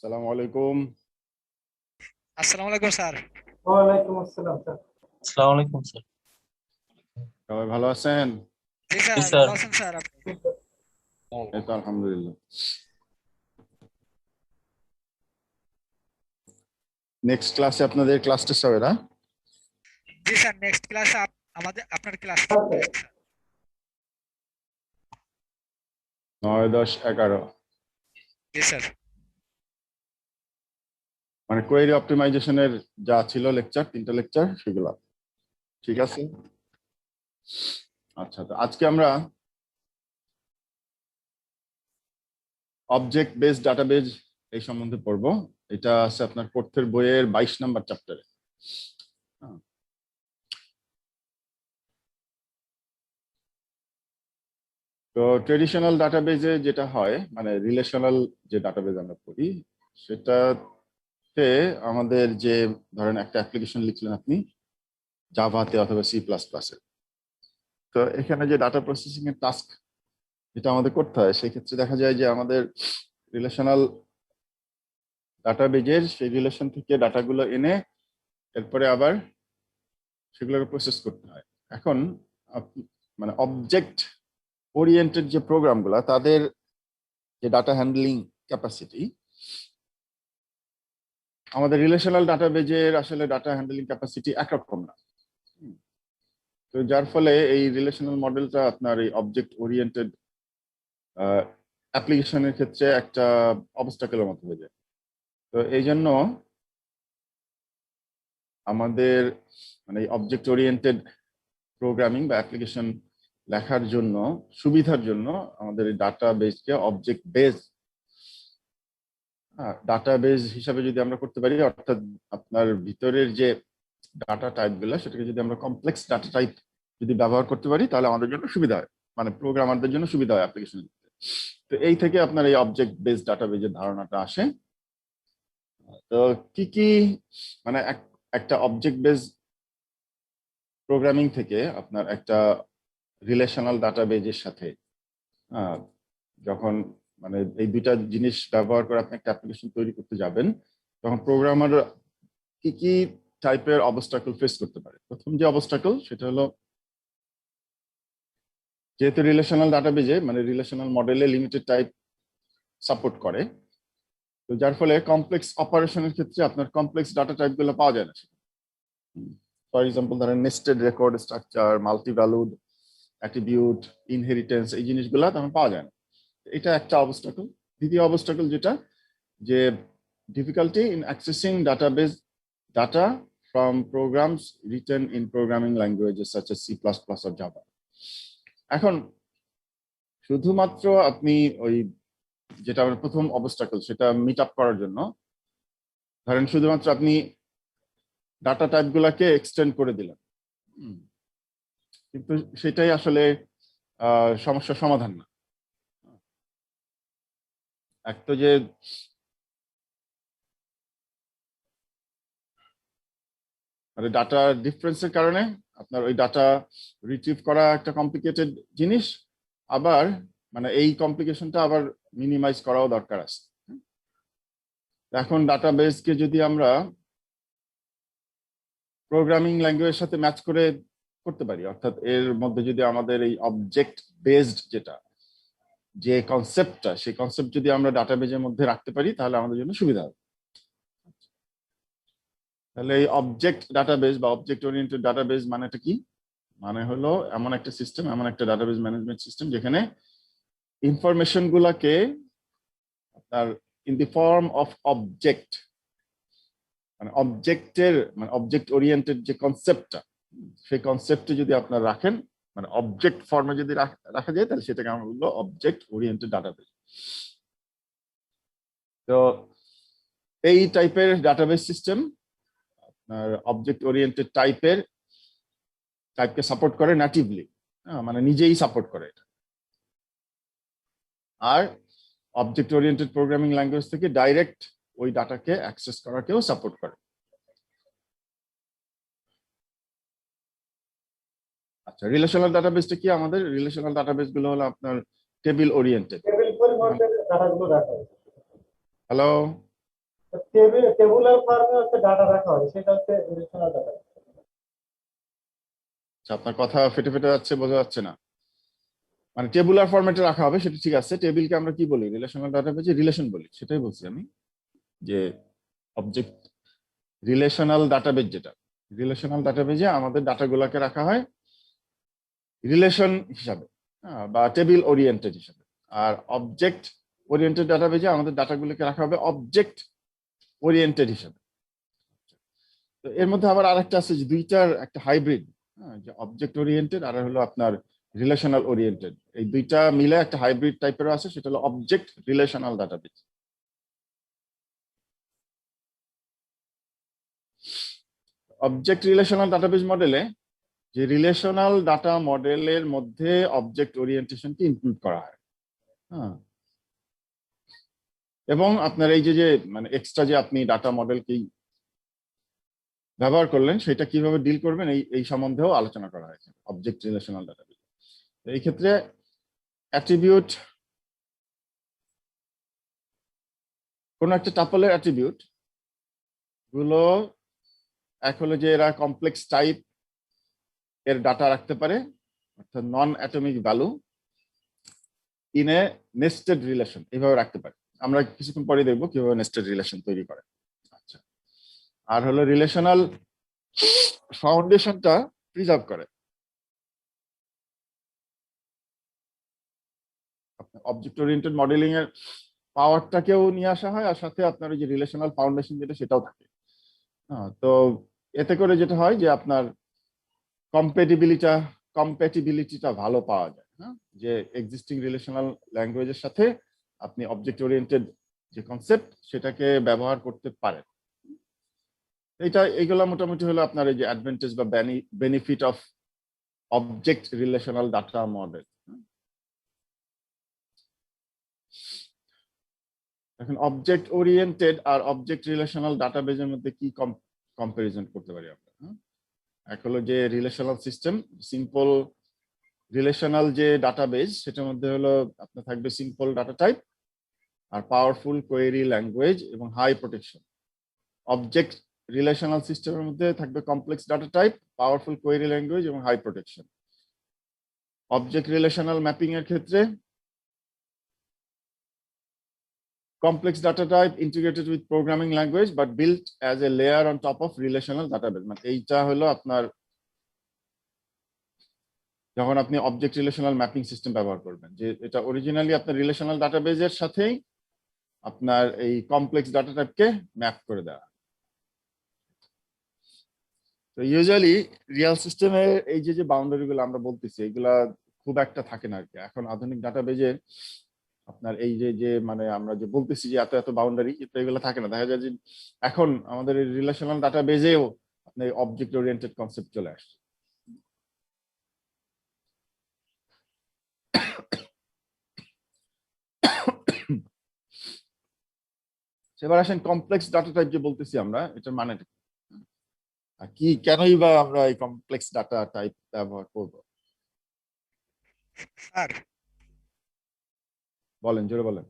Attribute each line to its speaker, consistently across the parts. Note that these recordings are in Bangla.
Speaker 1: আসসালামু আলাইকুম।
Speaker 2: আসসালামু আলাইকুম স্যার।
Speaker 3: ওয়ালাইকুম আসসালাম স্যার।
Speaker 4: আসসালামু আলাইকুম স্যার।
Speaker 1: সবাই ভালো আছেন?
Speaker 2: জি স্যার,
Speaker 4: জি স্যার।
Speaker 2: ভালো আছেন স্যার আপনি?
Speaker 1: এই তো আলহামদুলিল্লাহ। নেক্সট ক্লাসে আপনাদের ক্লাস টেস্ট হবে না?
Speaker 2: জি স্যার, নেক্সট ক্লাসে আমাদের আপনার ক্লাস
Speaker 3: Okay.
Speaker 1: 9, 10, 11
Speaker 2: জি স্যার।
Speaker 1: মানে কোয়েরি অপটিমাইজেশনের যা ছিল লেকচার, 3টা লেকচার সেগুলো ঠিক আছে। আচ্ছা, তো আজকে আমরা অবজেক্ট বেসড ডাটাবেজ এই সম্বন্ধে পড়বো। এটা আছে আপনার কোর্থের বইয়ের 22 নাম্বার চ্যাপ্টারে। তো ট্রেডিশনাল ডাটাবেজে যেটা হয়, মানে রিলেশনাল যে ডাটাবেজ আমরা পড়ি, সেটাতে আমাদের যে ধরেন একটা অ্যাপ্লিকেশন লিখলেন আপনি জাভাতে অথবা C++-এ, তো এখানে যে ডাটা প্রসেসিং এর টাস্ক যেটা আমাদের করতে হয়, সেই ক্ষেত্রে দেখা যায় যে আমাদের রিলেশনাল ডাটাবেজের সেই রিলেশন থেকে ডাটাগুলো এনে এরপরে আবার সেগুলোকে প্রসেস করতে হয়। এখন মানে অবজেক্ট ওরিয়েন্টেড যে প্রোগ্রামগুলো, তাদের যে ডাটা হ্যান্ডলিং ক্যাপাসিটি আমাদের রিলেশনাল ডাটাবেজের আসলে ডাটা হ্যান্ডলিং ক্যাপাসিটি একরকম না। তো যার ফলে এই রিলেশনাল মডেলটা আপনার এই অবজেক্ট ওরিয়েন্টেড অ্যাপ্লিকেশনের ক্ষেত্রে একটা অবস্টাকেলের মতো হয়ে যায়। তো এই জন্য আমাদের মানে এই অবজেক্ট ওরিয়েন্টেড প্রোগ্রামিং বা অ্যাপ্লিকেশন লেখার জন্য সুবিধার জন্য আমাদের এই ডাটা বেসকে অবজেক্ট বেস ডাটাবেজ হিসাবে যদি আমরা করতে পারি, অর্থাৎ আপনার ভিতরের যে ডাটা টাইপগুলো সেটাকে যদি আমরা কমপ্লেক্স ডাটা টাইপ যদি ব্যবহার করতে পারি, তাহলে আমাদের জন্য সুবিধা হয়, মানে প্রোগ্রামারদের জন্য সুবিধা হয় অ্যাপ্লিকেশন। তো এই থেকে আপনার এই অবজেক্ট বেসড ডাটাবেজের ধারণাটা আসে। তো কি কি মানে একটা অবজেক্ট বেস প্রোগ্রামিং থেকে আপনার একটা রিলেশনাল ডাটাবেজের সাথে যখন মানে এই দুইটা জিনিস ব্যবহার করে আপনি একটা অ্যাপ্লিকেশন তৈরি করতে যাবেন, তখন প্রোগ্রামার কি কি টাইপের অবস্টাকল ফেস করতে পারে। প্রথম যে অবস্টাকল সেটা হলো, যেহেতু রিলেশনাল ডাটাবেজে মানে রিলেশনাল মডেলে লিমিটেড টাইপ সাপোর্ট করে, তো যার ফলে কমপ্লেক্স অপারেশনের ক্ষেত্রে আপনার কমপ্লেক্স ডাটা টাইপগুলো পাওয়া যায় না। ফর এক্সাম্পল ধরেন nested record structure, multi valued attribute, inheritance, এই জিনিসগুলো তখন পাওয়া যায় না। এটা একটা অবস্টাকল। দ্বিতীয় অবস্টাকল যেটা, যে difficulty in accessing database data from programs written in programming languages such as C++ or Java. এখন শুধুমাত্র আপনি ওই যেটা আমার প্রথম অবস্টাকল সেটা মিট আপ করার জন্য ধরেন শুধুমাত্র আপনি ডাটা টাইপগুলোকে এক্সটেন্ড করে দিলেন, কিন্তু সেটাই আসলে সমস্যার সমাধান না। এক তো যে মানে ডাটা ডিফারেন্সের কারণে আপনার ওই ডাটা রিট্রিভ করা একটা কমপ্লিকেটেড জিনিস, আবার মানে এই কমপ্লিকেশনটা আবার মিনিমাইজ করাও দরকার আছে। এখন ডাটাবেসকে যদি আমরা প্রোগ্রামিং ল্যাঙ্গুয়েজের সাথে ম্যাচ করে করতে পারি, অর্থাৎ এর মধ্যে যদি আমাদের এই অবজেক্ট বেসড যেটা যে কনসেপ্টটা, সেই কনসেপ্ট যদি আমরা ডাটাবেজের মধ্যে রাখতে পারি, তাহলে আমাদের জন্য সুবিধা হবে। তাহলে এই অবজেক্ট ডাটাবেস বা অবজেক্ট ওরিয়েন্টেড ডাটাবেস মানেটা কি? মানে হলো এমন একটা সিস্টেম, এমন একটা ডাটাবেস ম্যানেজমেন্ট সিস্টেম যেখানে ইনফরমেশন গুলাকে আপনার in the form of object, মানে অবজেক্টের মানে অবজেক্ট ওরিয়েন্টেড যে কনসেপ্টটা, সেই কনসেপ্টে যদি আপনার রাখেন, মানে অবজেক্ট ফর্মে যদি রাখা যায়, তাহলে সেটাকে আমরা বলবো অবজেক্ট ওরিয়েন্টেড ডাটাবেস। তো এই টাইপের ডাটাবেস সিস্টেম আপনার অবজেক্ট ওরিয়েন্টেড টাইপকে সাপোর্ট করে নেটিভলি, মানে নিজেই সাপোর্ট করে এটা। আর অবজেক্ট ওরিয়েন্টেড প্রোগ্রামিং ল্যাঙ্গুয়েজ থেকে ডাইরেক্ট ওই ডাটাকে অ্যাক্সেস করাকেও সাপোর্ট করে। আচ্ছা, রিলেশনাল ডাটাবেসটা কি? আমাদের রিলেশনাল ডাটাবেস গুলো হলো আপনার টেবিল ওরিয়েন্টেড।
Speaker 3: টেবিল ফরম্যাটে ডাটাগুলো রাখা হয়।
Speaker 1: হ্যালো,
Speaker 3: টেবুলার ফর্মে হচ্ছে ডাটা রাখা হয়, সেটা হচ্ছে রিলেশনাল ডাটা।
Speaker 1: আচ্ছা, আপনার কথা ফেটে ফেটে যাচ্ছে, বোঝা যাচ্ছে না। মানে টেবুলার ফরম্যাটে রাখা হবে, সেটা ঠিক আছে। টেবিলকে আমরা কি বলি? রিলেশনাল ডাটাবেজে রিলেশন বলি, সেটাই বলছি আমি। যে অবজেক্ট রিলেশনাল ডাটাবেজ, যেটা রিলেশনাল ডাটাবেজে আমাদের ডাটাগুলোকে রাখা হয় রিলেশন হিসাবে, বা টেবিল ওরিয়েন্টেড হিসাবে। আর অবজেক্ট ওরিয়েন্টেড ডাটাবেজে আমাদের ডাটাগুলোকে রাখা হবে অবজেক্ট ওরিয়েন্টেড হিসাবে। তো এর মধ্যে আবার আরেকটা আছে, যে দুইটার একটা হাইব্রিড, যে অবজেক্ট ওরিয়েন্টেড আর হলো আপনার রিলেশনাল ওরিয়েন্টেড। এই দুইটা মিলে একটা হাইব্রিড টাইপেরও আছে, সেটা হলো object relational database. Object relational database মডেলে যে রিলেশনাল ডাটা মডেলের মধ্যে অবজেক্ট ওরিয়েন্টেশনকে ইনক্লুড করা হয়। হ্যাঁ, এবং আপনার এই যে যে মানে এক্সট্রা যে আপনি ডাটা মডেলকে ব্যবহার করলেন, সেটা কিভাবে ডিল করবেন এই এই সম্বন্ধেও আলোচনা করা হয়েছে অবজেক্ট রিলেশনাল ডাটাবেজ। এই ক্ষেত্রে অ্যাট্রিবিউট, কোন একটা টাপলের অ্যাট্রিবিউট গুলো এক হলো যে এরা কমপ্লেক্স টাইপ এর ডাটা রাখতে পারে, অর্থাৎ non atomic value in a nested relation, এইভাবে রাখতে পারে। আমরা কিছুক্ষণ পরে দেখবো কিভাবে নেস্টেড রিলেশন তৈরি করে। আচ্ছা, আর হলো রিলেশনাল ফাউন্ডেশনটা প্রিজার্ভ করে। অবজেক্ট ওরিয়েন্টেড মডেলিং এর পাওয়ারটাকেও নিয়ে আসা হয়, আর সাথে আপনার যে রিলেশনাল ফাউন্ডেশন যেটা, সেটাও থাকে। তো এতে করে যেটা হয় যে আপনার কম্প্যাটিবিলিটিটা ভালো পাওয়া যায়। হ্যাঁ, যে এক্সিস্টিং রিলেশনাল ল্যাঙ্গুয়েজের সাথে আপনি অবজেক্ট ওরিয়েন্টেড যে কনসেপ্ট, সেটাকে ব্যবহার করতে পারেন। এইগুলা মোটামুটি হলো আপনার এই যে অ্যাডভান্টেজ বা benefit of object relational data model. এখন অবজেক্ট ওরিয়েন্টেড আর অবজেক্ট রিলেশনাল ডাটাবেজের মধ্যে কি কম্পারিজন করতে পারি আমরা? এক হলো যে রিলেশনাল সিস্টেম, সিম্পল রিলেশনাল যে ডাটাবেজ, সেটার মধ্যে হলো আপনার থাকবে সিম্পল ডাটা টাইপ আর পাওয়ারফুল কোয়েরি ল্যাঙ্গুয়েজ এবং হাই প্রোটেকশন। অবজেক্ট রিলেশনাল সিস্টেমের মধ্যে থাকবে complex data type, powerful query language এবং high protection. Object relational mapping এর ক্ষেত্রে complex data type integrated with programming language but built as a layer on top of relational database। মানে এইটা হলো আপনার যখন আপনি অবজেক্ট রিলেশনাল ম্যাপিং সিস্টেম ব্যবহার করবেন, যে এটা অরিজিনালি আপনার রিলেশনাল ডাটাবেজের সাথেই আপনার এই কমপ্লেক্স ডাটা টাইপকে ম্যাপ করে দেওয়া। তো ইউজুয়ালি রিয়েল সিস্টেমের এই যে যে বাউন্ডারি গুলো আমরা বলতেছি, এগুলা খুব একটা থাকে না আর কি। এখন আধুনিক ডাটাবেজে আপনার এই যে যে মানে আমরা যে বলতেছি যে এত এত বাউন্ডারি, এগুলো থাকে না। দেখা যায় যে এখন আমাদের এই রিলেশনাল ডাটাবেজেও আপনার অবজেক্ট ওরিয়েন্টেড কনসেপ্ট চলে আসছে। এবার আসেন কমপ্লেক্স ডাটা টাইপ যে বলতেছি আমরা, এটার মানেটা কি? আর কি কেনই বা আমরা এই কমপ্লেক্স ডাটা টাইপ ব্যবহার করব?
Speaker 2: স্যার
Speaker 1: বলেন, জোরে বলেন।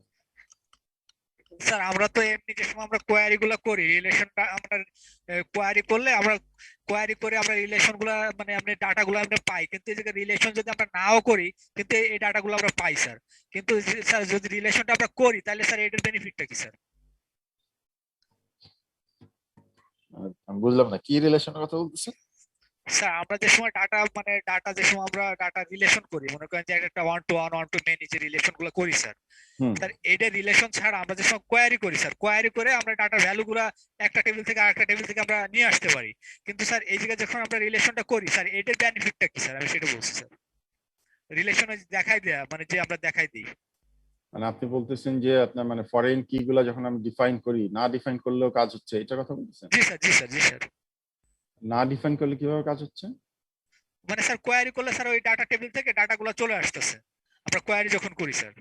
Speaker 2: স্যার আমরা তো এমনি যে সময় আমরা কোয়ারি গুলা করি, রিলেশনটা আমরা কোয়ারি করলে আমরা কোয়ারি করে আমরা রিলেশন গুলা মানে আমরা ডাটা গুলো আমরা পাই, কিন্তু এই জায়গায় রিলেশন যদি আমরা নাও করি কিন্তু এই ডাটা গুলো আমরা পাই স্যার। কিন্তু স্যার যদি রিলেশনটা আমরা করি তাহলে স্যার এটার বেনিফিটটা কি স্যার?
Speaker 1: আমি বুঝলাম না, কি রিলেশনের কথা বলতেছেন?
Speaker 2: স্যার আমরা যে সময় ডাটা মানে ডাটা যে সময় আমরা ডাটা রিলেশন করি, মনে করেন যে একটা one to one, one to many যে রিলেশন গুলো করি স্যার,
Speaker 1: হুম,
Speaker 2: স্যার এটা রিলেশন ছাড়া আমরা যে সময় কোয়ারি করি স্যার, কোয়ারি করে আমরা ডাটার ভ্যালু গুলা একটা টেবিল থেকে আরেকটা টেবিল থেকে আমরা নিয়ে আসতে পারি। কিন্তু স্যার এই জায়গায় যখন আমরা রিলেশনটা করি স্যার, এটার বেনিফিটটা কি স্যার? আমি সেটা বলছি স্যার। রিলেশনে দেখাই দেয়া মানে যে আমরা দেখাই দিই।
Speaker 1: মানে আপনি বলতেছেন যে আপনার মানে ফরেন কি গুলা যখন আমি ডিফাইন করি, না ডিফাইন করলেও কাজ হচ্ছে, এটা কথা বলতেছেন?
Speaker 2: জি স্যার, জি স্যার, জি স্যার।
Speaker 1: না ডিফাইন করলে কিভাবে কাজ হচ্ছে?
Speaker 2: মানে স্যার কোয়ারি করলে স্যার ওই ডাটা টেবিল থেকে ডাটাগুলো চলে আসতেছে আমরা কোয়ারি যখন করি স্যার।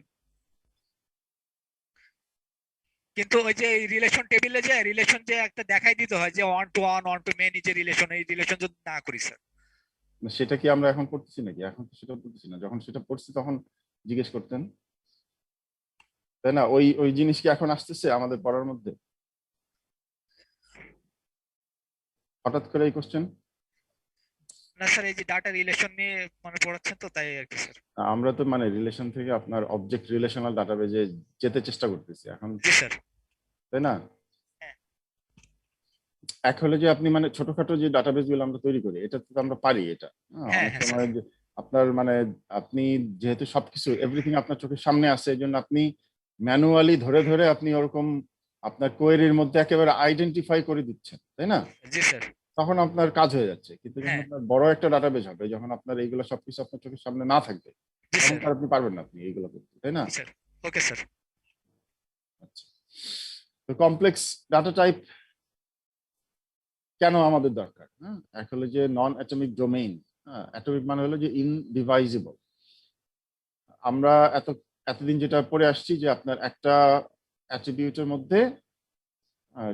Speaker 2: কিন্তু ওই যে রিলেশন টেবিলে যে রিলেশন যে একটা দেখাই দিতে হয় যে one to one, one to many যে রিলেশন, এই রিলেশন যদি না করি স্যার।
Speaker 1: সেটা কি আমরা এখন করতেছি নাকি? এখন তো সেটা করতেছি না। যখন সেটা পড়ছি তখন জিজ্ঞেস করতেন, তাই না? ওই ওই জিনিস কি এখন আসতেছে আমাদের পড়ার মধ্যে? হঠাৎ করে এই কোশ্চেন?
Speaker 2: না স্যার, এই যে ডাটা রিলেশন নিয়ে মানে পড়াচ্ছেন তো তাই আর কি স্যার।
Speaker 1: আমরা তো মানে রিলেশন থেকে আপনার অবজেক্ট রিলেশনাল ডাটাবেজে যেতে চেষ্টা করতেছি এখন,
Speaker 2: জি স্যার।
Speaker 1: তাই না?
Speaker 2: হ্যাঁ।
Speaker 1: এক হলে যে আপনি মানে ছোটখাটো যে ডাটাবেজ গুলো আমরা তৈরি করি, এটা তো আমরা পারি। এটা
Speaker 2: হ্যাঁ
Speaker 1: অনেক
Speaker 2: হ্যাঁ
Speaker 1: সময় যে আপনার মানে আপনি যেহেতু সবকিছু এভরিথিং আপনার চোখের সামনে আছে, এই জন্য আপনি ম্যানুয়ালি ধরে ধরে আপনি ওরকম আপনার কোয়েরির মধ্যে একেবারে আইডেন্টিফাই করে দিচ্ছেন, তাই না?
Speaker 2: জি স্যার।
Speaker 1: তখন আপনার কাজ হয়ে যাচ্ছে। কিন্তু যখন
Speaker 2: হ্যাঁ
Speaker 1: আপনার বড় একটা ডাটাবেজ হবে, যখন আপনার এইগুলো সবকিছু আপনার চোখের সামনে না থাকবে,
Speaker 2: জি
Speaker 1: তখন
Speaker 2: স্যার।
Speaker 1: তো আর আপনি পারবেন না আপনি এইগুলো করতে, তাই না?
Speaker 2: জি স্যার। Okay sir.
Speaker 1: আচ্ছা, তো কমপ্লেক্স ডাটা টাইপ কেন আমাদের দরকার? হ্যাঁ, এক হলো যে নন অ্যাটমিক ডোমেইন। হ্যাঁ, অ্যাটমিক মানে হলো যে ইনডিভাইজিবল। আমরা এতদিন যেটা পড়ে আসছি যে আপনার একটা অ্যাট্রিবিউটের মধ্যে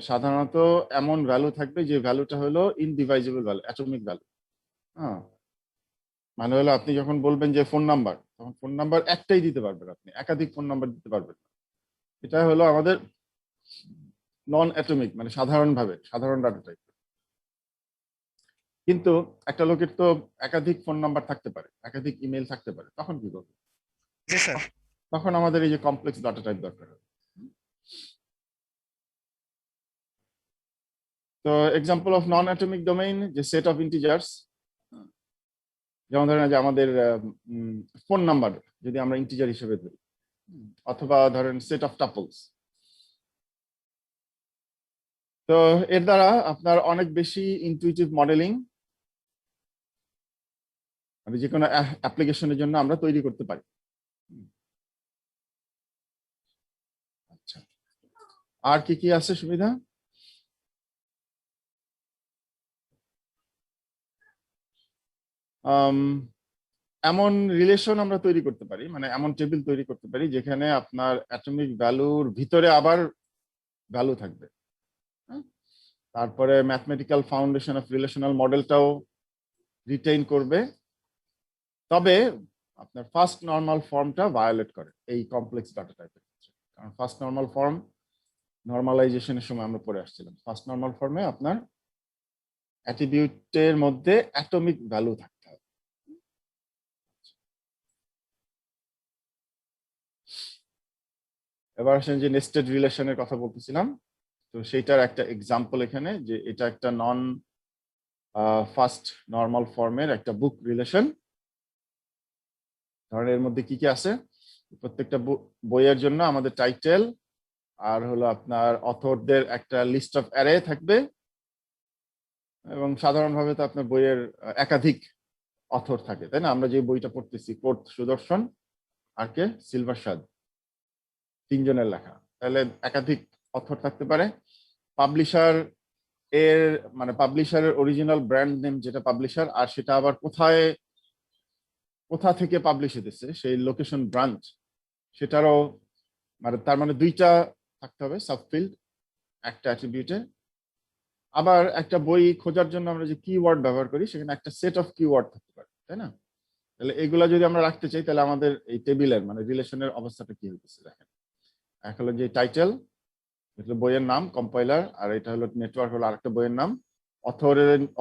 Speaker 1: সাধারণত এমন ভ্যালু থাকবে যে ভ্যালুটা হলো ইনডিভাইজিবল ভ্যালু, অ্যাটমিক ভ্যালু। হ্যাঁ, মানে হলো আপনি যখন বলবেন যে ফোন নাম্বার, তখন ফোন নাম্বার একটাই দিতে পারবেন, আপনি একাধিক ফোন নাম্বার দিতে পারবেন না। এটা হলো আমাদের নন অ্যাটমিক, মানে সাধারণ ডাটা টাইপ। কিন্তু একটা লোকের তো একাধিক ফোন নাম্বার থাকতে পারে, একাধিক ইমেল থাকতে পারে, তখন কি করবে?
Speaker 2: জি স্যার।
Speaker 1: তখন আমাদের এই যে কমপ্লেক্স ডাটা টাইপ দরকার হবে। তো example of non atomic domain, যে সেট অফ ইন্টিজার্স, যেমন ধরেন যে আমাদের ফোন নাম্বার যদি আমরা ইন্টিজার হিসেবে ধরি, অথবা ধরেন সেট অফ টাপলস। তো এর দ্বারা আপনার অনেক বেশি ইনটুইটিভ মডেলিং মানে যে কোনো অ্যাপ্লিকেশনের জন্য আমরা তৈরি করতে পারি। আচ্ছা, আর কি কি আছে সুবিধা? এমন রিলেশন আমরা তৈরি করতে পারি, মানে এমন টেবিল তৈরি করতে পারি যেখানে আপনার অ্যাটমিক ভ্যালুর ভিতরে আবার ভ্যালু থাকবে। তারপরে ম্যাথমেটিক্যাল ফাউন্ডেশন অফ রিলেশনাল মডেলটাও রিটেইন করবে, তবে আপনার ফার্স্ট নর্মাল ফর্মটা ভায়োলেট করে এই কমপ্লেক্স ডাটা টাইপের ক্ষেত্রে। কারণ ফার্স্ট নর্মাল ফর্ম নর্মালাইজেশনের সময় আমরা পড়ে আসছিলাম, ফার্স্ট নর্মাল ফর্মে আপনার অ্যাট্রিবিউটের মধ্যে অ্যাটমিক ভ্যালু থাকতে হবে। এবার আসেন যে নেস্টেড রিলেশনের কথা বলতেছিলাম, তো সেইটার একটা এক্সাম্পল এখানে, যে এটা একটা নন ফার্স্ট নর্মাল ফর্মের একটা বুক রিলেশন। ধরেন এর মধ্যে কি কি আছে, প্রত্যেকটা বইয়ের জন্য আমাদের টাইটেল আর হলো আপনার অথরদের একটা লিস্ট অফ অ্যারে থাকবে, এবং সাধারণভাবে তো আপনার বইয়ের একাধিক অথর থাকে, তাই না? আমরা যে বইটা পড়তেছি, ফোর্থ সুদর্শন আর কে সিলভার শাদ, তিনজনের লেখা, তাহলে একাধিক অথর থাকতে পারে। পাবলিশার এর মানে পাবলিশারের অরিজিনাল ব্র্যান্ড নেম যেটা পাবলিশার, আর সেটা আবার কোথা থেকে পাবলিশ হতেছে সেই লোকেশন ব্রাঞ্চ, সেটারও মানে তার মানে দুইটা থাকতে হবে সাবফিল্ড একটা অ্যাট্রিবিউটে। আবার একটা বই খোঁজার জন্য আমরা যে কিওয়ার্ড ব্যবহার করি, সেখানে একটা সেট অফ কিওয়ার্ড থাকতে পারে, তাই না? তাহলে এগুলা যদি আমরা রাখতে চাই, তাহলে আমাদের এই টেবিলের মানে রিলেশনের অবস্থাটা কি হইতেছে দেখেন। এক হলো যে টাইটেল, বইয়ের নাম কম্পাইলার, আর এটা হলো নেটওয়ার্ক, হলো আরেকটা বইয়ের নাম,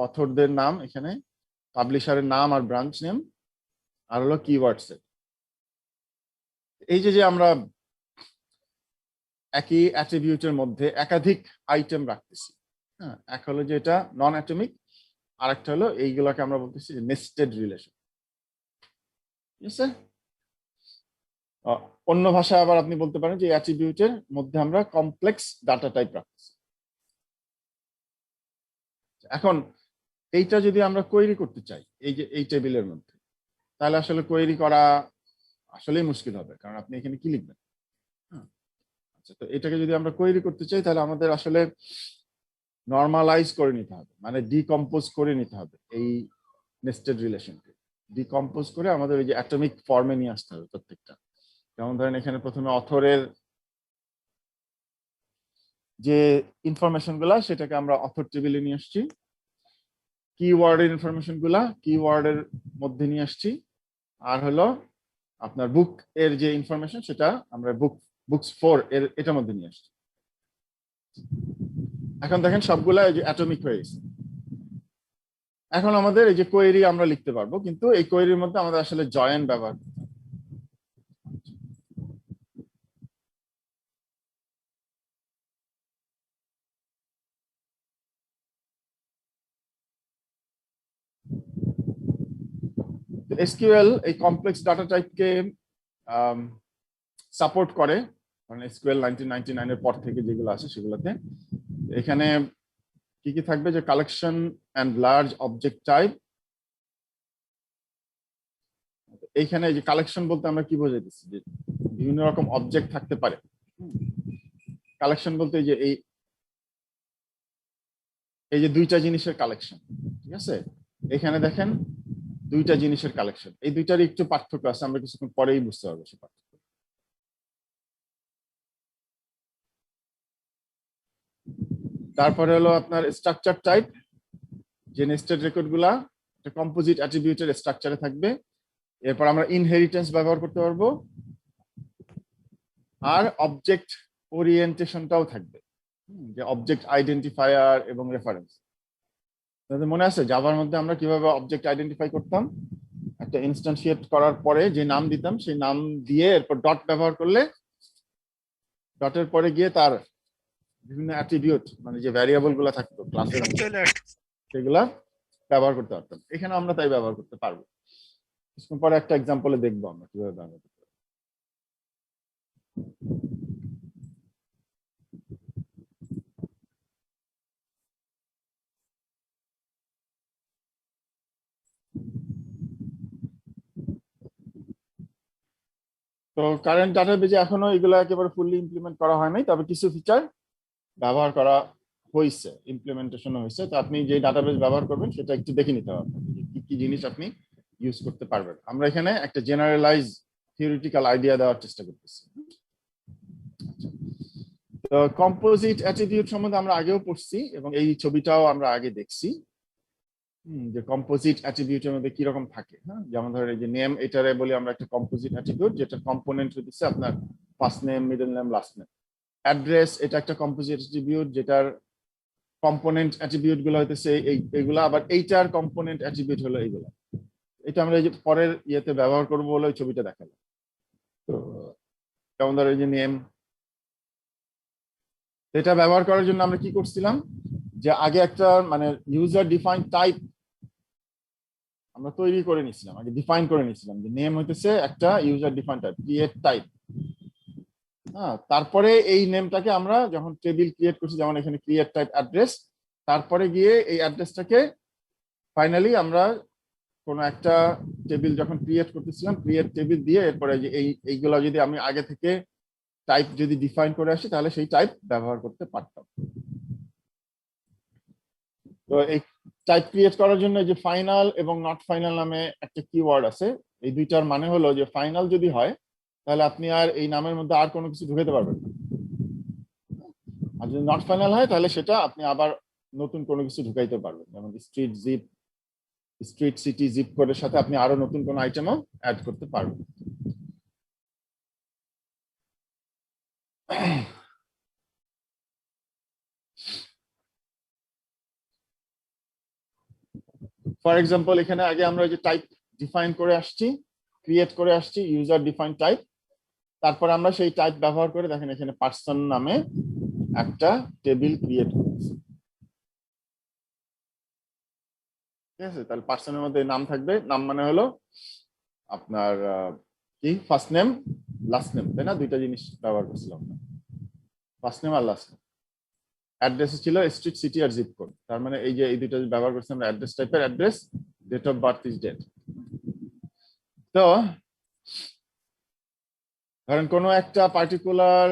Speaker 1: অথরদের নাম এখানে, পাবলিশারের নাম আর ব্রাঞ্চ নেম, আর হলো কিওয়ার্ড সেট। এই যে আমরা একই অ্যাট্রিবিউটের মধ্যে একাধিক আইটেম রাখতেছি, হ্যাঁ, এক হলো যে এটা নন অ্যাটমিক, আর একটা হলো এইগুলাকে আমরা বলতেছি নেস্টেড রিলেশন। ঠিক আছে, অন্য ভাষায় আবার আপনি বলতে পারেন যে অ্যাট্রিবিউটের মধ্যে আমরা কমপ্লেক্স ডাটা টাইপ রাখতেছি। এখন এইটা যদি আমরা কোয়েরি করতে চাই এই যে এই টেবিলের মধ্যে, তাহলে আসলে কোয়েরি করা আসলেই মুশকিল হবে, কারণ আপনি এখানে কি লিখবেন? আচ্ছা, তো এটাকে যদি আমরা কোয়েরি করতে চাই, তাহলে আমাদের আসলে নর্মালাইজ করে নিতে হবে, মানে ডিকম্পোজ করে নিতে হবে এই নেস্টেড রিলেশনকে। ডিকম্পোজ করে আমাদের ওই যে অ্যাটমিক ফর্মে নিয়ে আসতে হবে প্রত্যেকটা। যেমন ধরেন এখানে প্রথমে অথরের যে ইনফরমেশন গুলা, সেটাকে আমরা অথর টেবিলে নিয়ে আসছি। কিওয়ার্ডের ইনফরমেশন গুলা কিওয়ার্ডের মধ্যে নিয়ে আসছি, আর হলো আপনার বুক এর যে ইনফরমেশন, সেটা আমরা বুকস 4 এর এটার মধ্যে নিয়ে আসছি। এখন দেখেন সবগুলা যে অ্যাটমিক হয়ে গেছে। এখন আমাদের এই যে কোয়েরি আমরা লিখতে পারবো, কিন্তু এই কোয়েরির মধ্যে আমাদের আসলে জয়েন ব্যবহার করতে হবে। এসকিউএল এই কমপ্লেক্স ডাটা টাইপকে সাপোর্ট করে, মানে এসকিউএল 1999 এর পর থেকে যেগুলো আছে সেগুলোতে। এখানে কি কি থাকবে, যে collection and large object type. এইখানে যে কালেকশন বলতে আমরা কি বোঝাইতেছি, যে বিভিন্ন রকম অবজেক্ট থাকতে পারে। কালেকশন বলতে এই যে এই যে দুইটা জিনিসের কালেকশন, ঠিক আছে। এখানে দেখেন দুইটা জিনিসের কালেকশন, এই দুইটার একটু পার্থক্য আছে, আমরা কিছুক্ষণ পরেই বুঝতে পারবো সে পার্থক্য। তারপরে হলো আপনার স্ট্রাকচার টাইপ, যে নেস্টেড রেকর্ড গুলা একটা কম্পোজিট অ্যাট্রিবিউটের স্ট্রাকচারে থাকবে। এরপর আমরা ইনহেরিটেন্স ব্যবহার করতে পারবো, আর অবজেক্ট ওরিয়েন্টেশনটাও থাকবে, যে অবজেক্ট আইডেন্টিফায়ার এবং রেফারেন্স। মনে আছে জাভার মধ্যে আমরা কিভাবে অবজেক্ট আইডেন্টিফাই করতাম, একটা ইনস্ট্যান্সিয়েট করার পরে যে নাম দিতাম সেই নাম দিয়ে এরপর ডট ব্যবহার করলে ডটের পরে গিয়ে তার বিভিন্ন অ্যাট্রিবিউট, মানে যে ভ্যারিয়েবল গুলা থাকতো ক্লাসের
Speaker 2: চলে আসছে।
Speaker 1: সেগুলা ব্যবহার করতে পারতাম। এখানে আমরা তাই ব্যবহার করতে পারবো। কিছুক্ষণ পরে একটা এক্সাম্পলে দেখবো আমরা কিভাবে ব্যবহার করতে পারবো। তো কারেন্ট ডাটাবেজে এখনো এগুলো একেবারে ফুললি ইমপ্লিমেন্ট করা হয় নাই, তবে কিছু ফিচার ব্যবহার করা হয়েছে, ইমপ্লিমেন্টেশন হয়েছে। তো আপনি যে ডাটাবেস ব্যবহার করবেন সেটা একটু দেখে নিতে হবে যে কি কি জিনিস আপনি ইউজ করতে পারবেন। আমরা এখানে একটা জেনারেলাইজ থিওরিটিক্যাল আইডিয়া দেওয়ার চেষ্টা করতেছি। তো কম্পোজিট অ্যাট্রিবিউট সম্বন্ধে আমরা আগেও পড়ছি এবং এই ছবিটাও আমরা আগে দেখছি, যে কম্পোজিট অ্যাট্রিবিউটের মধ্যে কি রকম থাকে। হ্যাঁ, যেমন ধরেন এই যে নেম, এটারে বলি আমরা একটা কম্পোজিট অ্যাট্রিবিউট, যেটা কম্পোনেন্ট হচ্ছে আপনার first name, middle name, last name. Address, এটা একটা কম্পোজিট অ্যাট্রিবিউট, যেটার কম্পোনেন্ট অ্যাট্রিবিউট গুলো হইতেছে এইগুলা, আবার এইটার কম্পোনেন্ট অ্যাট্রিবিউট হলো এইগুলা। এটা আমরা এই যে পরের ইয়েতে ব্যবহার করবো বলে ওই ছবিটা দেখালাম। তো যেমন ধরো এই যে নেম, এটা ব্যবহার করার জন্য আমরা কি করছিলাম, যে আগে একটা মানে ইউজার ডিফাইন টাইপ আমরা তৈরি করে নিছিলাম, আগে ডিফাইন করে নিছিলাম যে নেম হইতেছে একটা user define type, create type. হ্যাঁ, তারপরে এই নেমটাকে আমরা যখন টেবিল ক্রিয়েট করছি, যেমন এখানে ক্রিয়েট টাইপ অ্যাড্রেস, তারপরে গিয়ে এই অ্যাড্রেসটাকে ফাইনালি আমরা কোনো একটা টেবিল যখন ক্রিয়েট করতেছিলাম, ক্রিয়েট টেবিল দিয়ে এরপরে যে এইগুলো যদি আমি আগে থেকে টাইপ যদি ডিফাইন করে আসি তাহলে সেই টাইপ ব্যবহার করতে পারতাম। তো এই টাইপ ক্রিয়েট করার জন্য যে ফাইনাল এবং নট ফাইনাল নামে একটা কিওয়ার্ড আছে, এই দুইটার মানে হলো যে ফাইনাল যদি হয় তাহলে আপনি আর এই নামের মধ্যে আর কোনো কিছু ঢুকাতে পারবেন না, আর যদি নট ফাইনাল হয় তাহলে সেটা আপনি আবার নতুন কোনো কিছু ঢুকাইতে পারবেন। যেমন street zip, street city zip কোডের সাথে আপনি আরো নতুন কোনো আইটেমও অ্যাড করতে পারবেন। ফর এক্সাম্পল, এখানে আগে আমরা যে টাইপ ডিফাইন করে আসছি, ক্রিয়েট করে আসছি ইউজার ডিফাইন টাইপ, তারপর আমরা সেই টাইপ ব্যবহার করে দেখেন এখানে পার্সন নামে একটা টেবিল ক্রিয়েট করেছি। ঠিক আছে, তাহলে পার্সনের মধ্যে নাম থাকবে, নাম মানে হলো আপনার কি ফার্স্ট নেম লাস্ট নেম, তাই না? দুইটা জিনিস ব্যবহার করছিলাম, ফার্স্ট নেম আর লাস্ট নেম। অ্যাড্রেস ছিল স্ট্রিট সিটি আর জিপ কোড, তার মানে এই যে এই দুইটা ব্যবহার করছি আমরা, অ্যাড্রেস টাইপের address, date of birth is date. তো ধরেন কোনো একটা পার্টিকুলার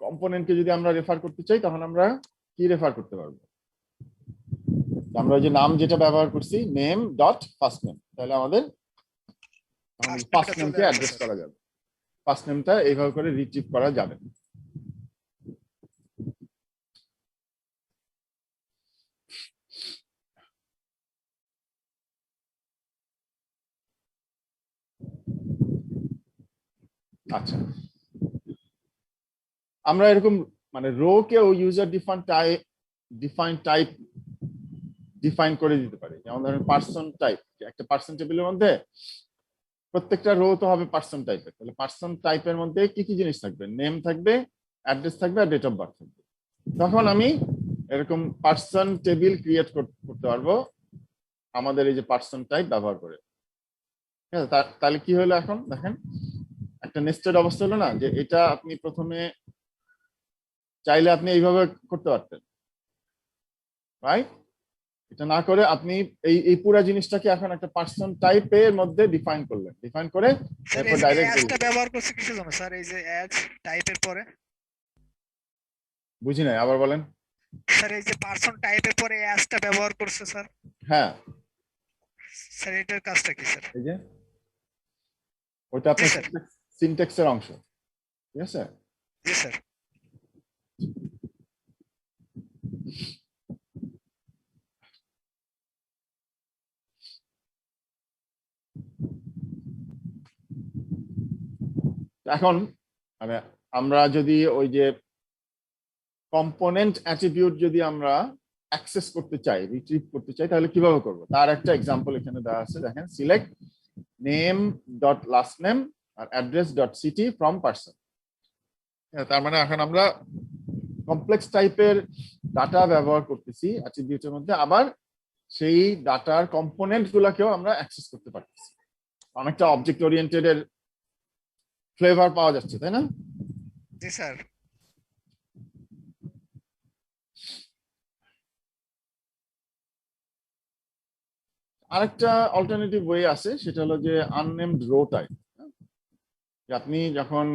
Speaker 1: কম্পোনেন্টকে যদি আমরা রেফার করতে চাই তখন আমরা কি রেফার করতে পারবো, আমরা যে নাম যেটা ব্যবহার করছি নেম ডট ফার্স্ট নেম, তাহলে আমাদের ফার্স্ট নেমকে অ্যাড্রেস করা যাবে, ফার্স্ট নেমটা এইভাবে করে রিট্রিভ করা যাবে। আচ্ছা, আমরা এরকম মানে রো কেও ইউজার ডিফাইন টাইপ ডিফাইন করে দিতে পারি। যেমন ধরেন পার্সন টাইপ, একটা পার্সন টেবিলের মধ্যে প্রত্যেকটা রো তো হবে পার্সন টাইপের, তাহলে পার্সন টাইপের মধ্যে কি কি জিনিস থাকবে, নেম থাকবে, অ্যাড্রেস থাকবে আর ডেট অফ বার্থ থাকবে। তখন আমি এরকম পার্সন টেবিল ক্রিয়েট করতে পারবো আমাদের এই যে পার্সন টাইপ ব্যবহার করে। ঠিক আছে, তাহলে কি হলো এখন দেখেন একটা নেস্টেড অবস্থা হলো না, যে এটা আপনি প্রথমে চাইলে আপনি এইভাবে করতে পারতেন, রাইট? এটা না করে আপনি এই পুরো জিনিসটাকে এখন একটা পার্সন টাইপের মধ্যে ডিফাইন করলেন, ডিফাইন করে
Speaker 2: স্যার
Speaker 1: এরপর
Speaker 2: এই যে
Speaker 1: ডাইরেক্ট
Speaker 2: অ্যাজটা ব্যবহার করছে কিসের জন্য স্যার? এই যে অ্যাজ টাইপের পরে
Speaker 1: বুঝি নাই, আবার বলেন।
Speaker 2: স্যার এই যে পার্সন টাইপের পরে অ্যাজটা ব্যবহার করছে স্যার,
Speaker 1: হ্যাঁ,
Speaker 2: স্যার এটার কাজটা কি স্যার?
Speaker 1: এই যে ওটা আপনার
Speaker 2: স্যার।
Speaker 1: সিনট্যাক্সের অংশ, ঠিক আছে?
Speaker 2: জি স্যার।
Speaker 1: এখন মানে আমরা যদি ওই যে কম্পোনেন্ট অ্যাট্রিবিউট যদি আমরা অ্যাক্সেস করতে চাই, রিট্রিভ করতে চাই, তাহলে কিভাবে করব তার একটা এক্সাম্পল এখানে দেওয়া আছে। দেখেন, select name dot last name আর address dot city from person. তার মানে এখন আমরা কমপ্লেক্স টাইপের ডাটা ব্যবহার করতেছি অ্যাট্রিবিউটের মধ্যে, আবার সেই ডাটার কম্পোনেন্ট গুলাকেও আমরা অ্যাক্সেস করতে পারতেছি। অনেকটা অবজেক্ট ওরিয়েন্টেড এর ফ্লেভার পাওয়া যাচ্ছে, তাই না?
Speaker 2: জি স্যার।
Speaker 1: আরেকটা অল্টারনেটিভ ওয়ে আছে, সেটা হলো যে আননেমড রো টাইপ। আপনি যখন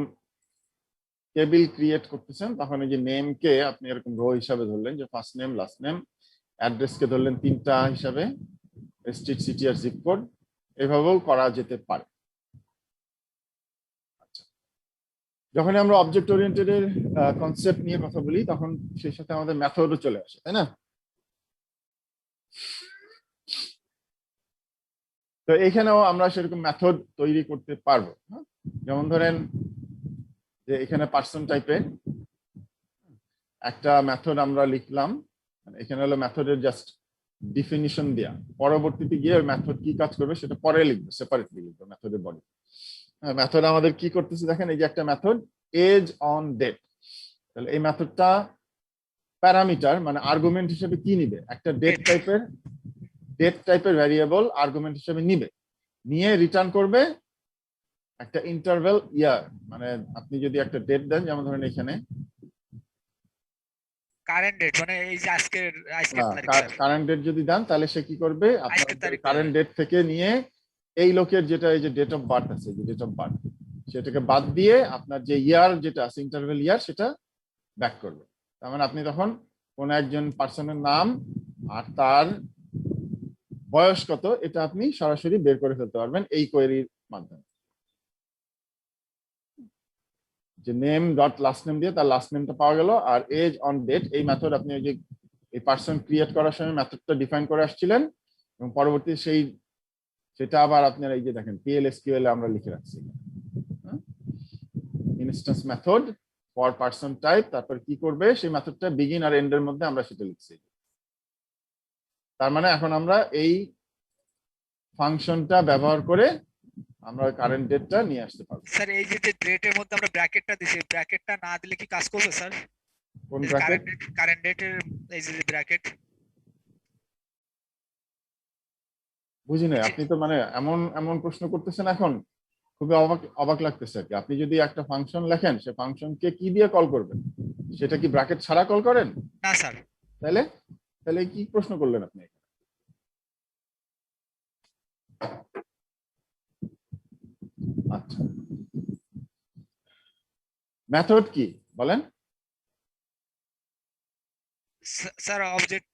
Speaker 1: টেবিল ক্রিয়েট করতেছেন তখন এই যে নেম কে আপনি এরকম রো হিসাবে ধরলেন, যে first name last name, address কে ধরলেন তিনটা হিসাবে, স্ট্রিট সিটি আর জিপ কোড, এভাবেও করা যেতে পারে। আচ্ছা, যখন আমরা অবজেক্ট ওরিয়েন্টেড এর কনসেপ্ট নিয়ে কথা বলি তখন সেই সাথে আমাদের মেথডও চলে আসে, তাই না? তো এখানেও আমরা সেরকম মেথড তৈরি করতে পারবো। যেমন ধরেন যে এখানে পার্সন টাইপের একটা মেথড আমরা লিখলাম, এখানে হলো মেথডের জাস্ট ডিফিনিশন দেয়া, পরবর্তীতে গিয়ে ওই মেথড কি কাজ করবে সেটা পরে লিখবো, সেপারেটলি লিখবো মেথডের বডি। মেথড আমাদের কি করতেছে দেখেন, এই যে একটা মেথড এজ অন ডেট, তাহলে এই মেথডটা প্যারামিটার মানে আর্গুমেন্ট হিসেবে কি নিবে, একটা ডেট টাইপের ভ্যারিয়েবল আর্গুমেন্ট হিসেবে নিবে, নিয়ে রিটার্ন করবে একটা ইন্টারভ্যাল ইয়ার। মানে আপনি যদি একটা ডেট দেন, যেমন ধরেন এখানে
Speaker 2: কারেন্ট ডেট, মানে এই যে আজকের তারিখ স্যার।
Speaker 1: কারেন্ট ডেট যদি দেন তাহলে সে কি করবে, আপনার
Speaker 2: আজকের তারিখ
Speaker 1: কারেন্ট ডেট থেকে নিয়ে এই লোকের যেটা এই যে ডেট অফ বার্থ আছে, যে ডেট অফ বার্থ, সেটাকে বাদ দিয়ে আপনার যে ইয়ার যেটা আছে ইন্টারভ্যাল ইয়ার সেটা ব্যাক করবে। তার মানে আপনি তখন কোন একজন পার্সনের নাম আর তার বয়স কত এটা আপনি সরাসরি বের করে ফেলতে পারবেন এই কোয়েরির মাধ্যমে। যে নেম ডট লাস্ট নেম দিয়ে তার লাস্ট নেমটা পাওয়া গেল, আর এজ অন ডেট এই মেথড আপনি ওই যে এই পার্সন ক্রিয়েট করার সময় মেথডটা ডিফাইন করে আসছিলেন, এবং পরবর্তী সেটা আবার আপনার এই যে দেখেন PL/SQL এ আমরা লিখে রাখছি instance method for person type, তারপর কি করবে সেই মেথডটা বিগিন আর এন্ড এর মধ্যে আমরা সেটা লিখছি। তার মানে এখন আমরা এই ফাংশনটা ব্যবহার করে আমরা কারেন্ট ডেটটা নিয়ে আসতে পারবো।
Speaker 2: স্যার এই যে ডেটের মধ্যে আমরা ব্র্যাকেটটা দিছি, ব্র্যাকেটটা না দিলে কি কাজ করবে স্যার?
Speaker 1: কোন ব্র্যাকেট?
Speaker 2: কারেন্ট ডেটের এই যে ব্র্যাকেট।
Speaker 1: বুঝি নাই, আপনি তো মানে এমন এমন প্রশ্ন করতেছেন এখন, খুবই অবাক লাগতেছে আর কি। আপনি যদি একটা ফাংশন লেখেন, সে ফাংশনকে কি দিয়ে কল করবেন, সেটা কি ব্র্যাকেট ছাড়া কল করেন?
Speaker 2: না স্যার।
Speaker 1: তাহলে তাহলে কি প্রশ্ন করলেন আপনি? আচ্ছা, মেথড কি বলেন?
Speaker 2: স্যার অবজেক্ট,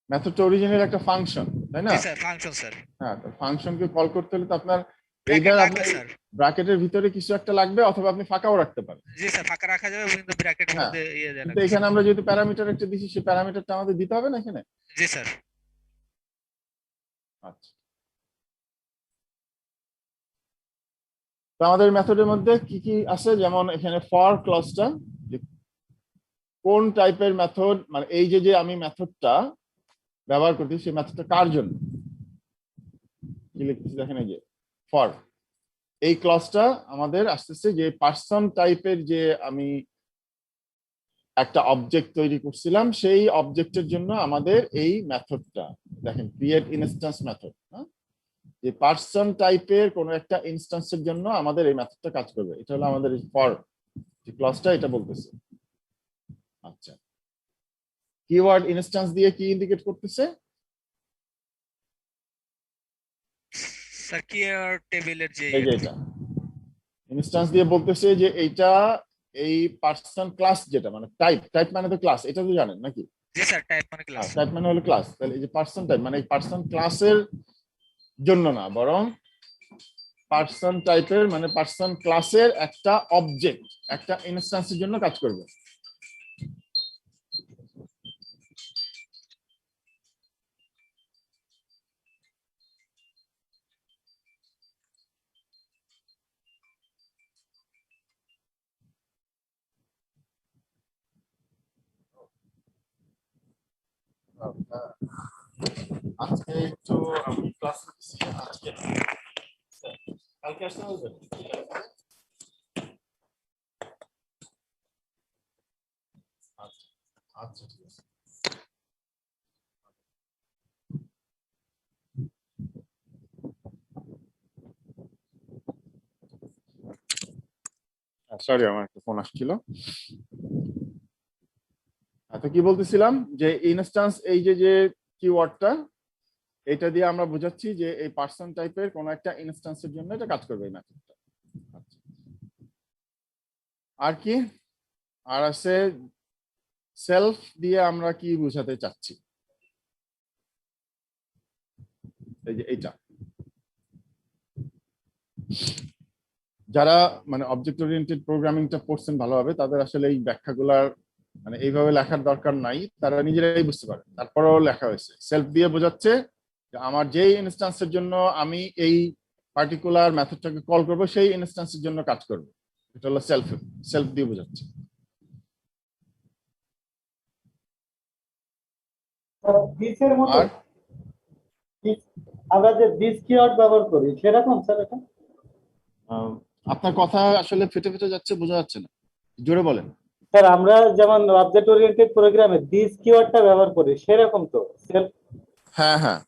Speaker 1: মেথডটা অরিজিনাল একটা ফাংশন, তাই না?
Speaker 2: জি স্যার, ফাংশন স্যার।
Speaker 1: হ্যাঁ, তো ফাংশনকে কল করতে হলে তো আপনার
Speaker 2: ব্র্যাকেট
Speaker 1: এইবার
Speaker 2: লাগবে
Speaker 1: আপনার
Speaker 2: স্যার।
Speaker 1: ব্র্যাকেটের ভিতরে কিছু একটা লাগবে, অথবা আপনি ফাঁকাও রাখতে পারেন।
Speaker 2: জি স্যার, ফাঁকা রাখা যাবে কিন্তু ব্র্যাকেটের
Speaker 1: হ্যাঁ,
Speaker 2: মধ্যে ইয়ে দেওয়া
Speaker 1: কিন্তু
Speaker 2: লাগবে।
Speaker 1: এখানে আমরা যেহেতু প্যারামিটার একটা দিছি, সেই প্যারামিটারটা আমাদের দিতে হবে না এখানে।
Speaker 2: জি স্যার।
Speaker 1: আচ্ছা, তো আমাদের মেথডের মধ্যে কি কি আছে, যেমন এখানে ফর ক্লজটা, কোন টাইপের মেথড, মানে এই যে আমি মেথডটা ব্যবহার করতেছি সেই মেথডটা কার জন্য, কি লিখতেছি দেখেন এই যে ফর, এই ক্লজটা আমাদের আসতেছে যে পার্সন টাইপের যে আমি একটা অবজেক্ট তৈরি করছিলাম সেই অবজেক্টের জন্য আমাদের এই মেথডটা দেখেন ক্রিয়েট ইনস্ট্যান্স মেথড, যে পার্সন টাইপের কোন একটা ইনস্ট্যান্সের জন্য আমাদের এই মেথডটা কাজ করবে, এটা হলো আমাদের ফর যে ক্লজটা এটা বলতেছে। আচ্ছা, কিওয়ার্ড ইনস্ট্যান্স দিয়ে কি ইন্ডিকেট করতেছে?
Speaker 2: স্যার কেয়ার টেবিলের যে
Speaker 1: এই যে এটা ইনস্ট্যান্স দিয়ে বলতেছে যে এইটা এই পার্সন ক্লাস যেটা মানে টাইপ, টাইপ মানে তো ক্লাস, এটা তো জানেন নাকি?
Speaker 2: জি স্যার, টাইপ মানে ক্লাস।
Speaker 1: টাইপ মানে হলো ক্লাস, তাহলে এই যে পার্সন টাইপ মানে এই পার্সন ক্লাসের জন্য না, বরং পার্সন টাইপের মানে পার্সন ক্লাসের একটা অবজেক্ট একটা ইনস্ট্যান্সের জন্য কাজ করবে। আজকে একটু আমি ক্লাস করতেছি, আজকে কালকে আসতে হবে। আচ্ছা আচ্ছা ঠিক আছে। সরি আমার একটা ফোন আসছিল। তো কি বলতেছিলাম যে ইনস্ট্যান্স এই যে যে কিওয়ার্ডটা এটা দিয়ে আমরা বোঝাচ্ছি যে এই পার্সন টাইপের কোন একটা ইনস্ট্যান্সের জন্য এটা কাজ করবে এই মেথডটা। আচ্ছা, আর কি আর আছে সেলফ দিয়ে আমরা কি বোঝাতে চাচ্ছি, এই যে এইটা যারা মানে অবজেক্ট ওরিয়েন্টেড প্রোগ্রামিংটা পড়ছেন ভালোভাবে তাদের আসলে এই ব্যাখ্যাগুলার মানে এইভাবে লেখার দরকার নাই, তারা নিজেরাই বুঝতে পারে। তারপরেও লেখা হয়েছে সেলফ দিয়ে বোঝাচ্ছে যে আমার যেই ইনস্ট্যান্সের জন্য আমি এই পার্টিকুলার মেথডটাকে কল করব সেই ইনস্ট্যান্সের জন্য কাজ করবে, এটা হলো সেলফ, সেলফ দিয়ে বোঝাচ্ছে।
Speaker 3: দিসের মতো
Speaker 1: আর
Speaker 3: আমরা যে দিস কিওয়ার্ড ব্যবহার করি সেরকম স্যার এটা?
Speaker 1: আপনার কথা আসলে ফেটে ফেটে যাচ্ছে, বোঝা যাচ্ছে না, জোরে বলেন।
Speaker 3: স্যার আমরা যেমন অবজেক্ট ওরিয়েন্টেড প্রোগ্রামে দিস কিওয়ার্ডটা ব্যবহার করি সেরকম তো সেলফ?
Speaker 1: হ্যাঁ হ্যাঁ,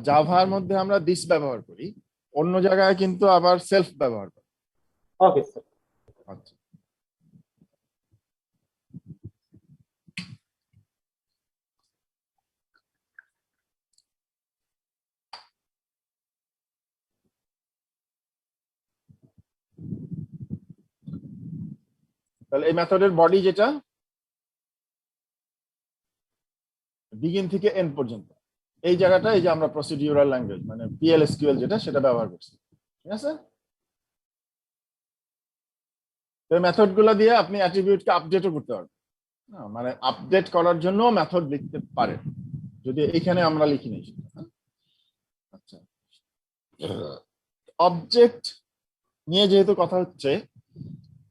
Speaker 1: জাভার মধ্যে আমরা দিস ব্যবহার করি, অন্য জায়গায় কিন্তু আবার সেলফ ব্যবহার করি।
Speaker 3: Okay sir.
Speaker 1: আচ্ছা, তাহলে এই মেথডের বডি যেটা বিগিন থেকে এন্ড পর্যন্ত এই জায়গাটা এই যে আমরা প্রসিডিউরাল ল্যাঙ্গুয়েজ মানে পিএলএসকিউএল যেটা সেটা ব্যবহার করছি, ঠিক আছে? তো মেথড গুলো দিয়ে আপনি অ্যাট্রিবিউটকে আপডেটও করতে পারবেন, মানে আপডেট করার জন্য মেথড লিখতে পারেন, যদি এখানে আমরা লিখি নাই সেটা। আচ্ছা, অবজেক্ট নিয়ে যেহেতু কথা হচ্ছে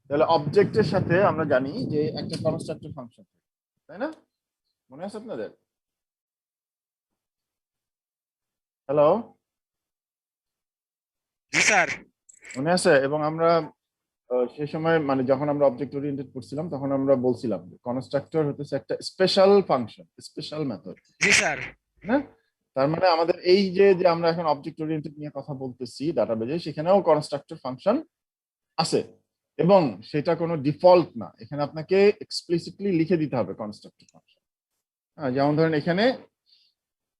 Speaker 1: তাহলে অবজেক্টের সাথে আমরা জানি যে একটা কনস্ট্রাক্টর ফাংশন, তাই না? মনে আছে আপনাদের? হ্যালো,
Speaker 2: জি স্যার।
Speaker 1: মনে আছে? এবং আমরা সেই সময় মানে যখন আমরা অবজেক্ট ওরিয়েন্টেড পড়ছিলাম তখন আমরা বলছিলাম কনস্ট্রাক্টর হতেছে একটা স্পেশাল ফাংশন, স্পেশাল মেথড,
Speaker 2: জি স্যার।
Speaker 1: না? তার মানে আমাদের এই যে যে আমরা এখন অবজেক্ট ওরিয়েন্টেড নিয়ে কথা বলতেছি ডাটাবেজে, সেখানেও কনস্ট্রাক্টর ফাংশন আছে এবং সেটা কোনো ডিফল্ট না, এখানে আপনাকে এক্সপ্লিসিটলি লিখে দিতে হবে কনস্ট্রাক্টর ফাংশন। যেমন ধরেন এখানে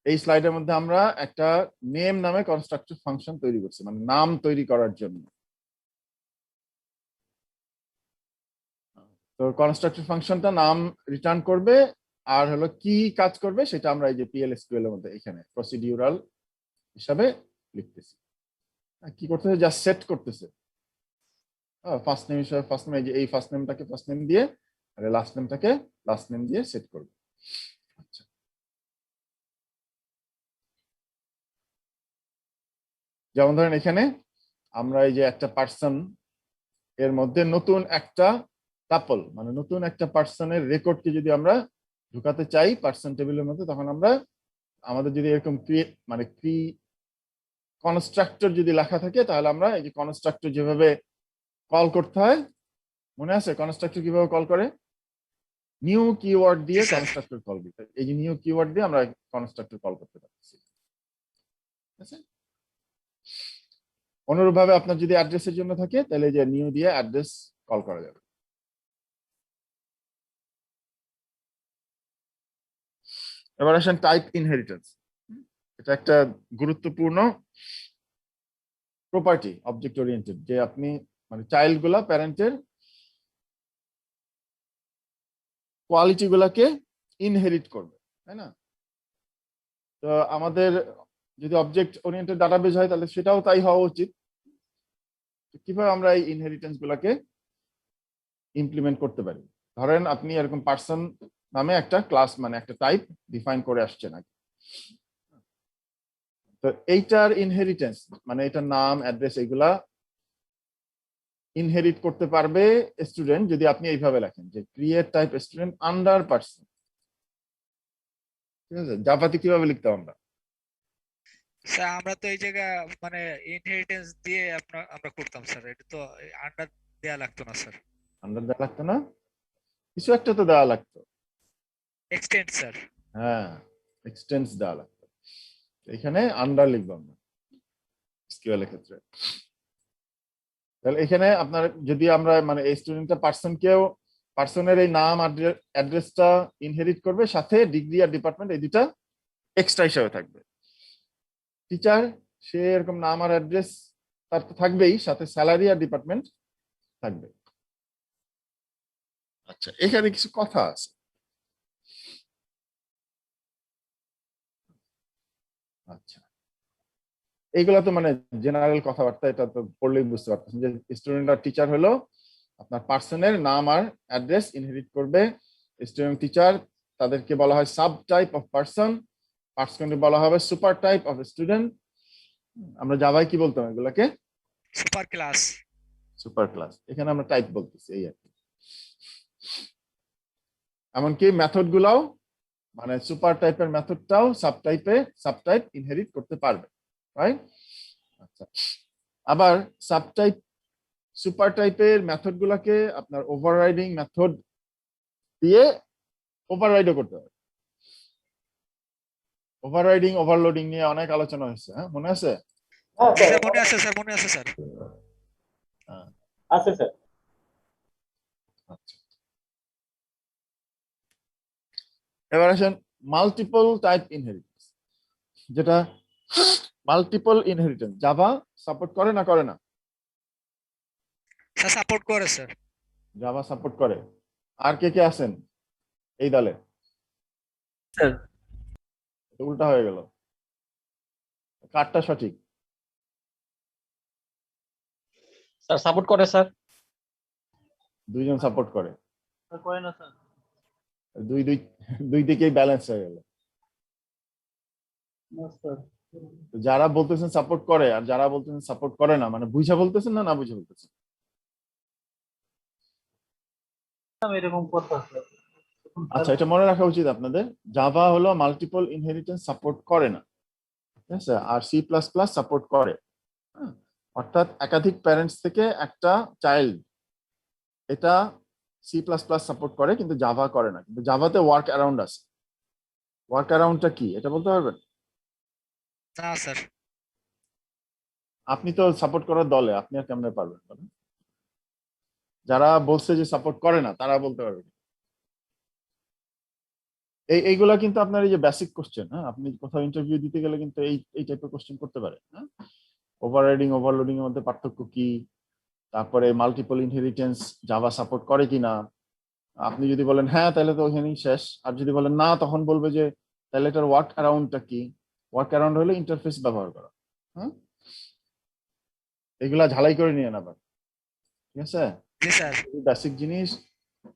Speaker 1: এই স্লাইডের মধ্যে আমরা একটা নেম নামে কনস্ট্রাক্টর ফাংশন তৈরি করছি, মানে নাম তৈরি করার জন্য। তো কনস্ট্রাক্টর ফাংশনটা নাম রিটার্ন করবে আর হলো কি কাজ করবে সেটা আমরা এই যে পিএলএসকিউএল এর মধ্যে এখানে প্রসিডিউরাল হিসাবে লিখতেছি। কি করতেছে, জাস্ট সেট করতেছে ফার্স্ট নেম হিসাবে ফার্স্ট নেম, এই যে এই ফার্স্ট নেমটাকে ফার্স্ট নেম দিয়ে আর লাস্ট নেমটাকে লাস্ট নেম দিয়ে সেট করবে। আচ্ছা, যেমন ধরেন এখানে আমরা এই যে একটা পার্সন এর মধ্যে নতুন একটা টাপল মানে নতুন একটা পার্সনের রেকর্ডকে যদি আমরা ঢুকাতে চাই পার্সন টেবিলের মধ্যে, তখন আমরা আমাদের যদি এরকম ক্রিয়েট মানে কনস্ট্রাক্টর যদি লেখা থাকে, তাহলে আমরা এই যে কনস্ট্রাক্টর যেভাবে কল করতে হয়, মনে আছে কনস্ট্রাক্টর কিভাবে কল করে? নিউ কিওয়ার্ড দিয়ে
Speaker 2: জি, স্যার।
Speaker 1: কনস্ট্রাক্টর কল দিতে, এই যে নিউ কিওয়ার্ড দিয়ে আমরা কনস্ট্রাক্টর কল করতে পারছি। ঠিক আছে? অনুরূপভাবে আপনার যদি অ্যাড্রেসের জন্য থাকে, তাহলে এই যে নিউ দিয়ে অ্যাড্রেস কল করা যাবে। এবার আসেন টাইপ ইনহেরিটেন্স। এটা একটা গুরুত্বপূর্ণ প্রপার্টি অবজেক্ট ওরিয়েন্টেড, যে আপনি মানে চাইল্ড গুলা প্যারেন্টের কোয়ালিটি গুলাকে ইনহেরিট করবে, তাই না? তো আমাদের যদি অবজেক্ট ওরিয়েন্টেড ডাটাবেজ হয়, তাহলে সেটাও তাই হওয়া উচিত। কিভাবে আমরা এই ইনহেরিটেন্স গুলাকে ইমপ্লিমেন্ট করতে পারি? ধরেন আপনি এরকম পার্সন নামে একটা ক্লাস মানে একটা টাইপ ডিফাইন করে আসছেন আগে। তো এইটার ইনহেরিটেন্স মানে এটার নাম, অ্যাড্রেস, এগুলা ইনহেরিট করতে পারবে স্টুডেন্ট যদি আপনি এইভাবে লেখেন যে create type student under person. ঠিক আছে? জাভাতে কিভাবে লিখতাম আমরা?
Speaker 2: স্যার আমরা তো এই জায়গা মানে ইনহেরিটেন্স দিয়ে আমরা করতাম স্যার, এটা তো আন্ডার দেয়া লাগতো না স্যার।
Speaker 1: আন্ডার দেওয়া লাগতো না, কিছু একটা তো দেওয়া লাগতো।
Speaker 2: Extend sir.
Speaker 1: হ্যাঁ, এক্সটেন্স দেওয়া লাগতো। এখানে আন্ডার লিখবো আমরা এসকিউএল এর ক্ষেত্রে। তাহলে এখানে আপনার যদি আমরা মানে এই স্টুডেন্টটা পার্সনের এই নাম অ্যাড্রেসটা ইনহেরিট করবে, সাথে ডিগ্রি আর ডিপার্টমেন্ট এই দুটা এক্সট্রা হিসাবে থাকবে। টিচার সে এরকম নাম আর অ্যাড্রেস তার তো থাকবেই, সাথে স্যালারি আর ডিপার্টমেন্ট থাকবে। আচ্ছা, এখানে কিছু কথা আছে। আচ্ছা, এইগুলা তো মানে জেনারেল কথাবার্তা, এটা তো পড়লেই বুঝতে পারতেছেন যে স্টুডেন্ট আর টিচার হলো আপনার পার্সনের নাম আর অ্যাড্রেস ইনহেরিট করবে। স্টুডেন্ট টিচার তাদেরকে বলা হয় সাব টাইপ অফ পার্সন, পার্সনকে বলা হবে সুপার টাইপ অফ স্টুডেন্ট। আমরা জাভায় কি বলতাম এগুলাকে?
Speaker 2: Super class.
Speaker 1: Super class. এখানে আমরা টাইপ বলতেছি, এই আর কি। এমনকি মেথড গুলাও মানে সুপার টাইপের মেথডটাও সাব টাইপ ইনহেরিট করতে পারবে, রাইট? আচ্ছা, আবার সাব টাইপ সুপার টাইপের মেথড গুলাকে আপনার ওভাররাইডিং মেথড দিয়ে ওভাররাইডও করতে হবে। ওভাররাইডিং ওভারলোডিং নিয়ে অনেক আলোচনা হয়েছে, হ্যাঁ মনে আছে?
Speaker 3: হ্যাঁ
Speaker 2: জি
Speaker 3: স্যার,
Speaker 2: স্যার, মনে আছে স্যার, মনে আছে স্যার।
Speaker 1: হ্যাঁ,
Speaker 3: আছে স্যার।
Speaker 1: আচ্ছা। এবার আসেন মাল্টিপল টাইপ ইনহেরিটেন্স, যেটা মাল্টিপল ইনহেরিটেন্স জাভা সাপোর্ট করে না করে না?
Speaker 2: স্যার সাপোর্ট করে স্যার।
Speaker 1: জাভা সাপোর্ট করে। আর কে কে আছেন এই দলে?
Speaker 3: স্যার
Speaker 1: তো উল্টা হয়ে গেল, কারটা সঠিক?
Speaker 3: স্যার সাপোর্ট করে স্যার।
Speaker 1: দুইজন সাপোর্ট করে,
Speaker 3: করে না স্যার।
Speaker 1: দুই দুই দুই দিকেই ব্যালেন্স হয়ে গেল।
Speaker 3: না স্যার,
Speaker 1: তো যারা বলতেছেন সাপোর্ট করে আর যারা বলতেছেন সাপোর্ট করে না, মানে বুঝা বলতেছেন না না বুঝা বলতেছেন?
Speaker 3: এরকম কথা স্যার।
Speaker 1: আচ্ছা, এটা মনে রাখা উচিত আপনাদের, জাভা হলো মাল্টিপল ইনহেরিটেন্স সাপোর্ট করে না, ঠিক আছে? আর সি প্লাস প্লাস সাপোর্ট করে। হ্যাঁ, অর্থাৎ একাধিক প্যারেন্টস থেকে একটা চাইল্ড, এটা সি প্লাস প্লাস সাপোর্ট করে কিন্তু জাভা করে না। কিন্তু জাভাতে ওয়ার্ক অ্যারাউন্ড আছে। ওয়ার্ক অ্যারাউন্ডটা কি এটা বলতে পারবেন?
Speaker 2: না স্যার।
Speaker 1: আপনি তো সাপোর্ট করার দলে, আপনি আর কেমনে পারবেন বলেন? যারা বলছে যে সাপোর্ট করে না তারা বলতে পারবে। এইগুলা কিন্তু আপনার এই যে বেসিক কোশ্চেন, হ্যাঁ আপনি কোথাও ইন্টারভিউ দিতে গেলে কিন্তু এই টাইপের কোশ্চেন করতে পারে। হ্যাঁ, ওভাররাইডিং ওভারলোডিং এর মধ্যে পার্থক্য কি, তারপরে মাল্টিপল ইনহেরিটেন্স জাভা সাপোর্ট করে কিনা। আপনি যদি বলেন হ্যাঁ, তাহলে তো ওখানেই শেষ। আর যদি বলেন না, তখন বলবে যে তাহলে এটার ওয়ার্ক অ্যারাউন্ডটা কি। ওয়ার্ক অ্যারাউন্ড হলে ইন্টারফেস ব্যবহার করা। হ্যাঁ, এগুলা ঝালাই করে নিয়ে আবার, ঠিক আছে?
Speaker 2: জি স্যার।
Speaker 1: বেসিক জিনিস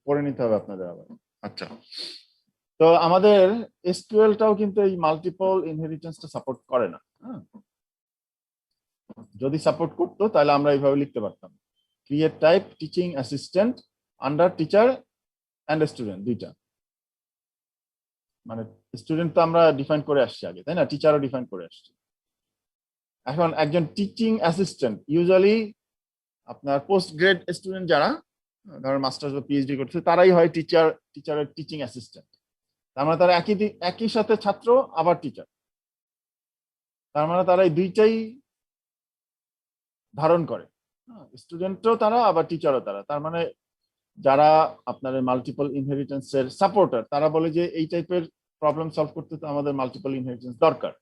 Speaker 1: পড়ে নিতে হবে আপনাদের আবার। আচ্ছা, তো আমাদের এসকিউএলটাও কিন্তু এই মাল্টিপল ইনহেরিটেন্সটা সাপোর্ট করে না। হ্যাঁ, যদি সাপোর্ট করতো তাহলে আমরা এইভাবে লিখতে পারতাম, create type teaching assistant under teacher and student, দুইটা। মানে স্টুডেন্ট তো আমরা ডিফাইন করে আসছি আগে, তাই না? টিচারও ডিফাইন করে আসছি। এখন একজন টিচিং অ্যাসিস্ট্যান্ট ইউজুয়ালি আপনার পোস্ট গ্রেড স্টুডেন্ট যারা ধরেন মাস্টার্স বা পিএইচডি করছে তারাই হয় টিচারের টিচিং অ্যাসিস্ট্যান্ট। তার মানে তারা একই সাথে ছাত্র আবার টিচার, তার মানে তারা এই দুইটাই ধারণ করে, স্টুডেন্টও তারা আবার টিচারও তারা। তার মানে যারা আপনার মাল্টিপল ইনহেরিটেন্সের সাপোর্টার তারা বলে যে এই টাইপের প্রবলেম সলভ করতে তো আমাদের মাল্টিপল ইনহেরিটেন্স দরকার,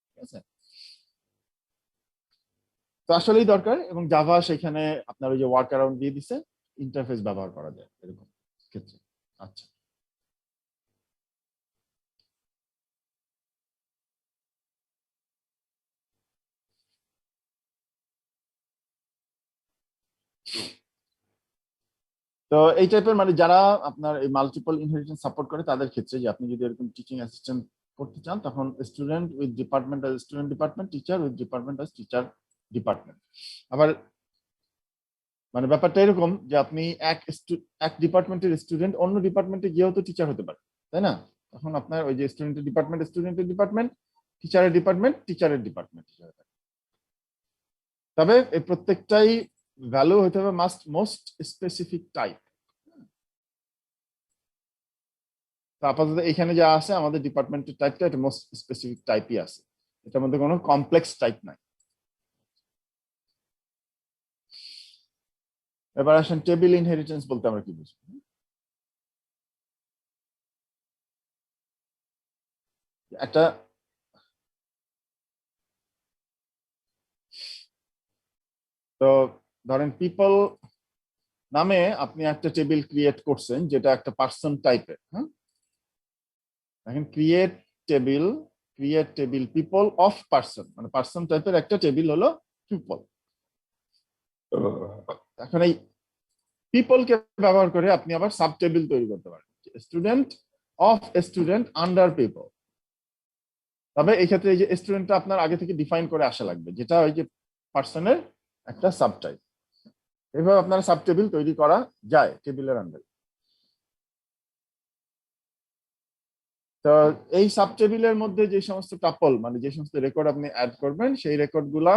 Speaker 1: ঠিক আছে? তো আসলেই দরকার, এবং জাভা সেখানে আপনার ওই যে ওয়ার্ক অ্যারাউন্ড দিয়ে দিছে, ইন্টারফেস ব্যবহার করা যায় এরকম ক্ষেত্রে। আচ্ছা, তো এই টাইপের মানে যারা আপনার এই মাল্টিপল ইনহেরিটেন্স সাপোর্ট করে তাদের ক্ষেত্রে যে আপনি যদি এরকম টিচিং অ্যাসিস্ট্যান্ট করতে চান তখন student with department as student department, teacher with department as teacher department. আবার মানে ব্যাপারটা এরকম যে আপনি এক ডিপার্টমেন্টের স্টুডেন্ট অন্য ডিপার্টমেন্টে গিয়েও তো টিচার হতে পারে, তাই না? তখন আপনার ওই যে স্টুডেন্টের ডিপার্টমেন্ট, টিচারের ডিপার্টমেন্ট হিসেবে থাকে। তবে এই প্রত্যেকটাই ভ্যালু হতে হবে মোস্ট স্পেসিফিক টাইপ। তো আপাতত এখানে যা আছে আমাদের ডিপার্টমেন্টের টাইপটা এটা মোস্ট স্পেসিফিক টাইপই আছে, এটার মধ্যে কোনো কমপ্লেক্স টাইপ নাই। এবার আসেন টেবিল ইনহেরিটেন্স বলতে আমরা কি বুঝি। একটা তো ধরেন পিপল নামে আপনি একটা টেবিল ক্রিয়েট করছেন যেটা একটা পার্সন টাইপের। হ্যাঁ, এখন create table people of person, মানে পার্সন টাইপের একটা টেবিল হলো পিপল। এখন এই পিপলকে ব্যবহার করে আপনি আবার সাব টেবিল তৈরি করতে পারেন, student of student under people. তবে এই ক্ষেত্রে এই যে স্টুডেন্টটা আপনার আগে থেকে ডিফাইন করে আসা লাগবে, যেটা ওই যে পার্সনের একটা সাব টাইপ। এইভাবে আপনার সাব টেবিল তৈরি করা যায় টেবিলের আন্ডারে। তো এই সাব টেবিলের মধ্যে যে সমস্ত টাপল মানে যে সমস্ত রেকর্ড আপনি অ্যাড করবেন সেই রেকর্ড গুলা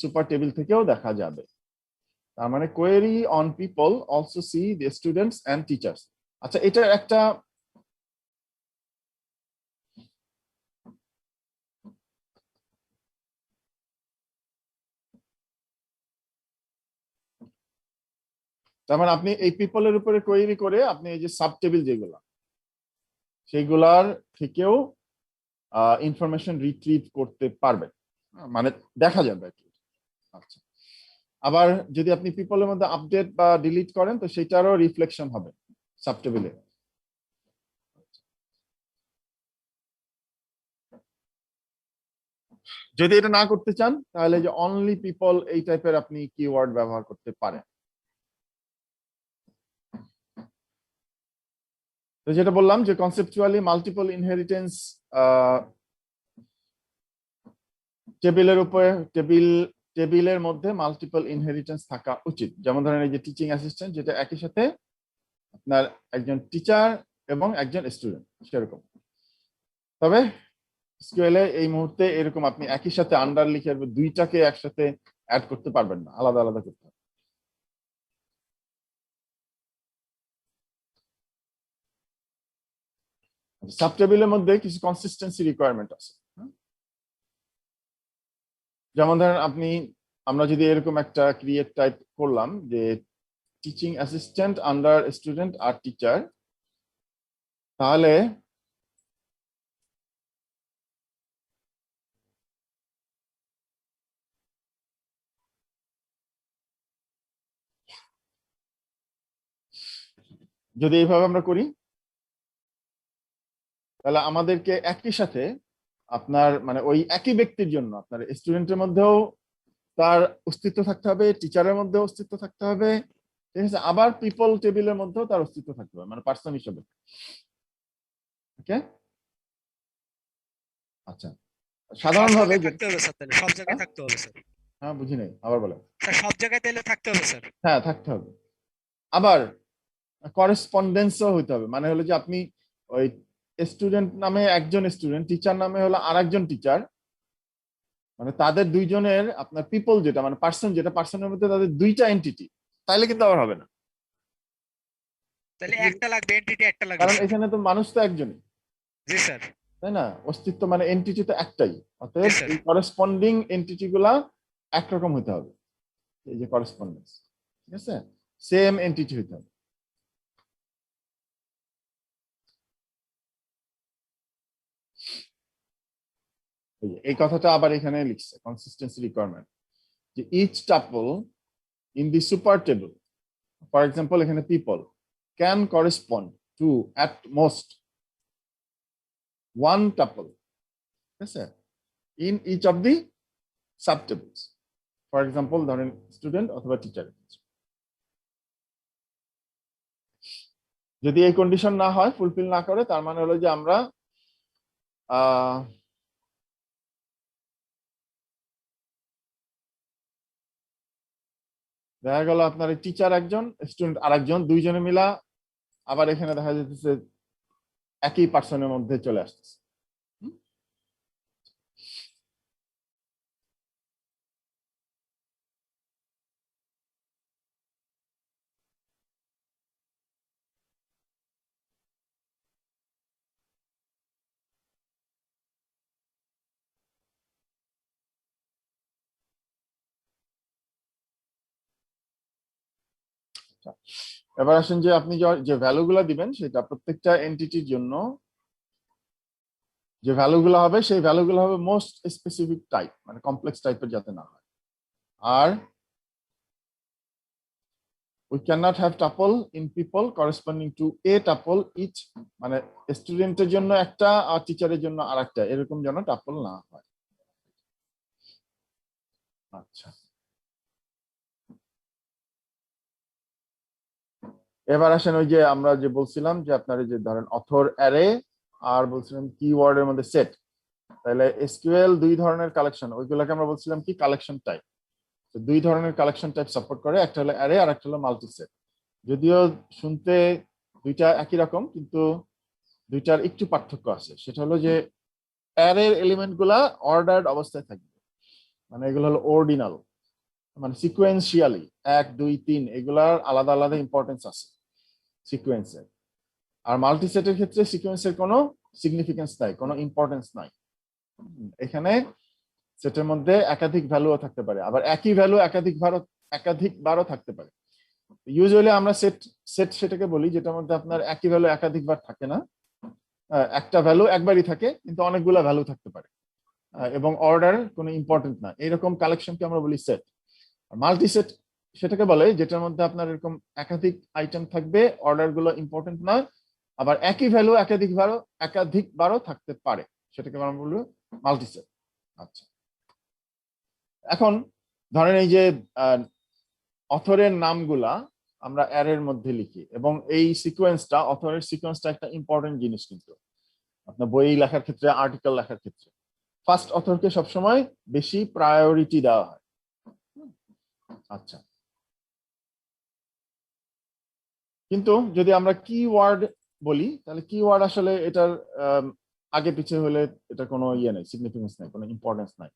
Speaker 1: সুপার টেবিল থেকেও দেখা যাবে। তার মানে query on people also see the students and teachers. আচ্ছা, এটা একটা তার মানে আপনি এই পিপলের উপরে কোয়েরি করে আপনি এই যে সাব টেবিল যেগুলা সেইগুলার থেকেও ইনফরমেশন রিট্রিভ করতে পারবেন, মানে দেখা যাবে আর কি। আচ্ছা, আবার যদি আপনি পিপলের মধ্যে আপডেট বা ডিলিট করেন তো সেটারও রিফ্লেকশন হবে সাব টেবিলে। যদি এটা না করতে চান তাহলে যে অনলি পিপল এই টাইপের আপনি কিওয়ার্ড ব্যবহার করতে পারেন। তো যেটা বললাম যে কনসেপচুয়ালি মাল্টিপল ইনহেরিটেন্স টেবিলের উপরে টেবিলের মধ্যে মাল্টিপল ইনহেরিটেন্স থাকা উচিত। যেমন ধরেন এই যে টিচিং অ্যাসিস্ট্যান্ট, যেটা একই সাথে আপনার একজন টিচার এবং একজন স্টুডেন্ট সেরকম। তবে এসকিউএল-এ এই মুহূর্তে এরকম আপনি একই সাথে আন্ডার লিখে দুইটাকে একসাথে অ্যাড করতে পারবেন না, আলাদা আলাদা করতে হবে। সাব টেবিলের মধ্যে কিছু কনসিস্টেন্সি রিকোয়ারমেন্ট আছে। যেমন ধরেন আমরা যদি এরকম একটা ক্রিয়েট টাইপ করলাম যে টিচিং অ্যাসিস্ট্যান্ট আন্ডার স্টুডেন্ট আর টিচার, তাহলে যদি এইভাবে আমরা করি তাহলে আমাদেরকে একই সাথে আপনার মানে ওই একই ব্যক্তির জন্য আপনার স্টুডেন্টের মধ্যেও তার অস্তিত্ব থাকতে হবে, টিচারের মধ্যেও অস্তিত্ব থাকতে হবে, ঠিক আছে? আবার পিপল টেবিলের মধ্যেও তার অস্তিত্ব থাকতে হবে, মানে পার্সন হিসেবে। ওকে, আচ্ছা, সাধারণভাবে
Speaker 2: থাকতে হবে স্যার, তাহলে সব জায়গায় থাকতে হবে স্যার।
Speaker 1: হ্যাঁ, বুঝি নাই, আবার বলেন।
Speaker 2: স্যার সব জায়গায় তাহলে থাকতে হবে স্যার।
Speaker 1: হ্যাঁ, থাকতে হবে। আবার করেসপন্ডেন্সও হইতে হবে, মানে হলো যে আপনি ওই স্টুডেন্ট নামে একজন স্টুডেন্ট, টিচার নামে হলো আরেকজন টিচার, মানে তাদের দুইজনের আপনার পিপল যেটা মানে পার্সন, যেটা পার্সনের মধ্যে তাদের দুইটা এন্টিটি, তাইলে কিন্তু আবার হবে না।
Speaker 2: তাহলে একটা লাগবে, এন্টিটি একটা লাগবে
Speaker 1: কারণ
Speaker 2: স্যার।
Speaker 1: এখানে তো মানুষ তো একজনই,
Speaker 2: জি স্যার।
Speaker 1: তাই না? অস্তিত্ব মানে এন্টিটি তো একটাই,
Speaker 2: জি
Speaker 1: অতএব
Speaker 2: স্যার।
Speaker 1: এই করেসপন্ডিং এন্টিটি গুলা একরকম হতে হবে। এই যে করেসপন্ডেন্স, ঠিক আছে, সেম এন্টিটি হতে হবে। এই কথাটা আবার এখানে লিখছে কনসিস্টেন্সি রিকোয়ারমেন্ট, যে each tuple in the super table, for example এখানে people, can correspond to at most one tuple, ঠিক আছে, in each of the sub tables, for example ধরেন স্টুডেন্ট অথবা টিচার। যদি এই কন্ডিশন না হয়, ফুলফিল না করে, তার মানে হলো যে আমরা দেখা গেল আপনার টিচার একজন, স্টুডেন্ট আরেকজন, দুইজনে মিলা আবার এখানে দেখা যাচ্ছে একই পার্সনের মধ্যে চলে আসতেছে। এবার আসেন যে আপনি যে ভ্যালু গুলা দিবেন, সেটা প্রত্যেকটা এন্টিটির জন্য যে ভ্যালু গুলো হবে, সেই ভ্যালু গুলো হবে মোস্ট স্পেসিফিক টাইপ, মানে কমপ্লেক্স টাইপের যাতে না হয়। আর we cannot have tuple in people corresponding to a tuple each, মানে স্টুডেন্টের জন্য একটা আর টিচারের জন্য আরেকটা, এরকম যেন টাপল না হয়। আচ্ছা, এবার আসেন ওই যে আমরা যে বলছিলাম যে আপনার যে ধরেন অথর অ্যারে আর বলছিলাম কিওয়ার্ডের মধ্যে সেট, তাহলে এসকিউএল দুই ধরনের কালেকশন, ওইগুলোকে আমরা বলছিলাম কি কালেকশন টাইপ। তো দুই ধরনের কালেকশন টাইপ সাপোর্ট করে, একটা হলো অ্যারে আর একটা হলো মাল্টিসেট। যদিও শুনতে দুইটা একই রকম, কিন্তু দুইটার একটু পার্থক্য আছে। সেটা হলো যে অ্যারের এলিমেন্ট গুলা অর্ডার্ড অবস্থায় থাকবে, মানে এগুলো হলো অর্ডিনাল, মানে সিকুয়েন্সিয়ালি 1 2 3 এগুলার আলাদা আলাদা ইম্পর্টেন্স আছে সিকুয়েন্সের। আর মাল্টিসেটের ক্ষেত্রে সিকুয়েন্সের কোনো সিগনিফিকেন্স নাই, কোনো ইম্পর্টেন্স নাই। এখানে সেটের মধ্যে একাধিক ভ্যালুও থাকতে পারে, আবার একই ভ্যালু একাধিকবারও থাকতে পারে। ইউজুয়ালি আমরা সেট সেট সেটাকে বলি যেটার মধ্যে আপনার একই ভ্যালু একাধিকবার থাকে না, একটা ভ্যালু একবারই থাকে, কিন্তু অনেকগুলো ভ্যালু থাকতে পারে, এবং অর্ডার কোনো ইম্পর্টেন্ট না, এরকম কালেকশনকে আমরা বলি সেট। মাল্টি সেট সেটাকে বলে যেটার মধ্যে আপনার এরকম একাধিক আইটেম থাকবে, অর্ডার গুলো ইম্পর্টেন্ট নয়, আবার একই ভ্যালু একাধিকবারও থাকতে পারে, সেটাকে আমরা বলবো মাল্টি সেট। আচ্ছা, এখন ধরেন এই যে অথরের নামগুলা আমরা অ্যারের মধ্যে লিখি, এবং এই সিকোয়েন্সটা, অথরের সিকোয়েন্সটা একটা ইম্পর্টেন্ট জিনিস, কিন্তু আপনার বই লেখার ক্ষেত্রে, আর্টিকেল লেখার ক্ষেত্রে ফার্স্ট অথরকে সবসময় বেশি প্রায়োরিটি দেওয়া হয়। আচ্ছা, কিন্তু যদি আমরা কিওয়ার্ড বলি, তাহলে কিওয়ার্ড আসলে এটার আগে পিছে হলে এটা কোনো ইয়ে নেই, সিগনিফিকেন্স নাই, কোনো ইম্পর্টেন্স নাই।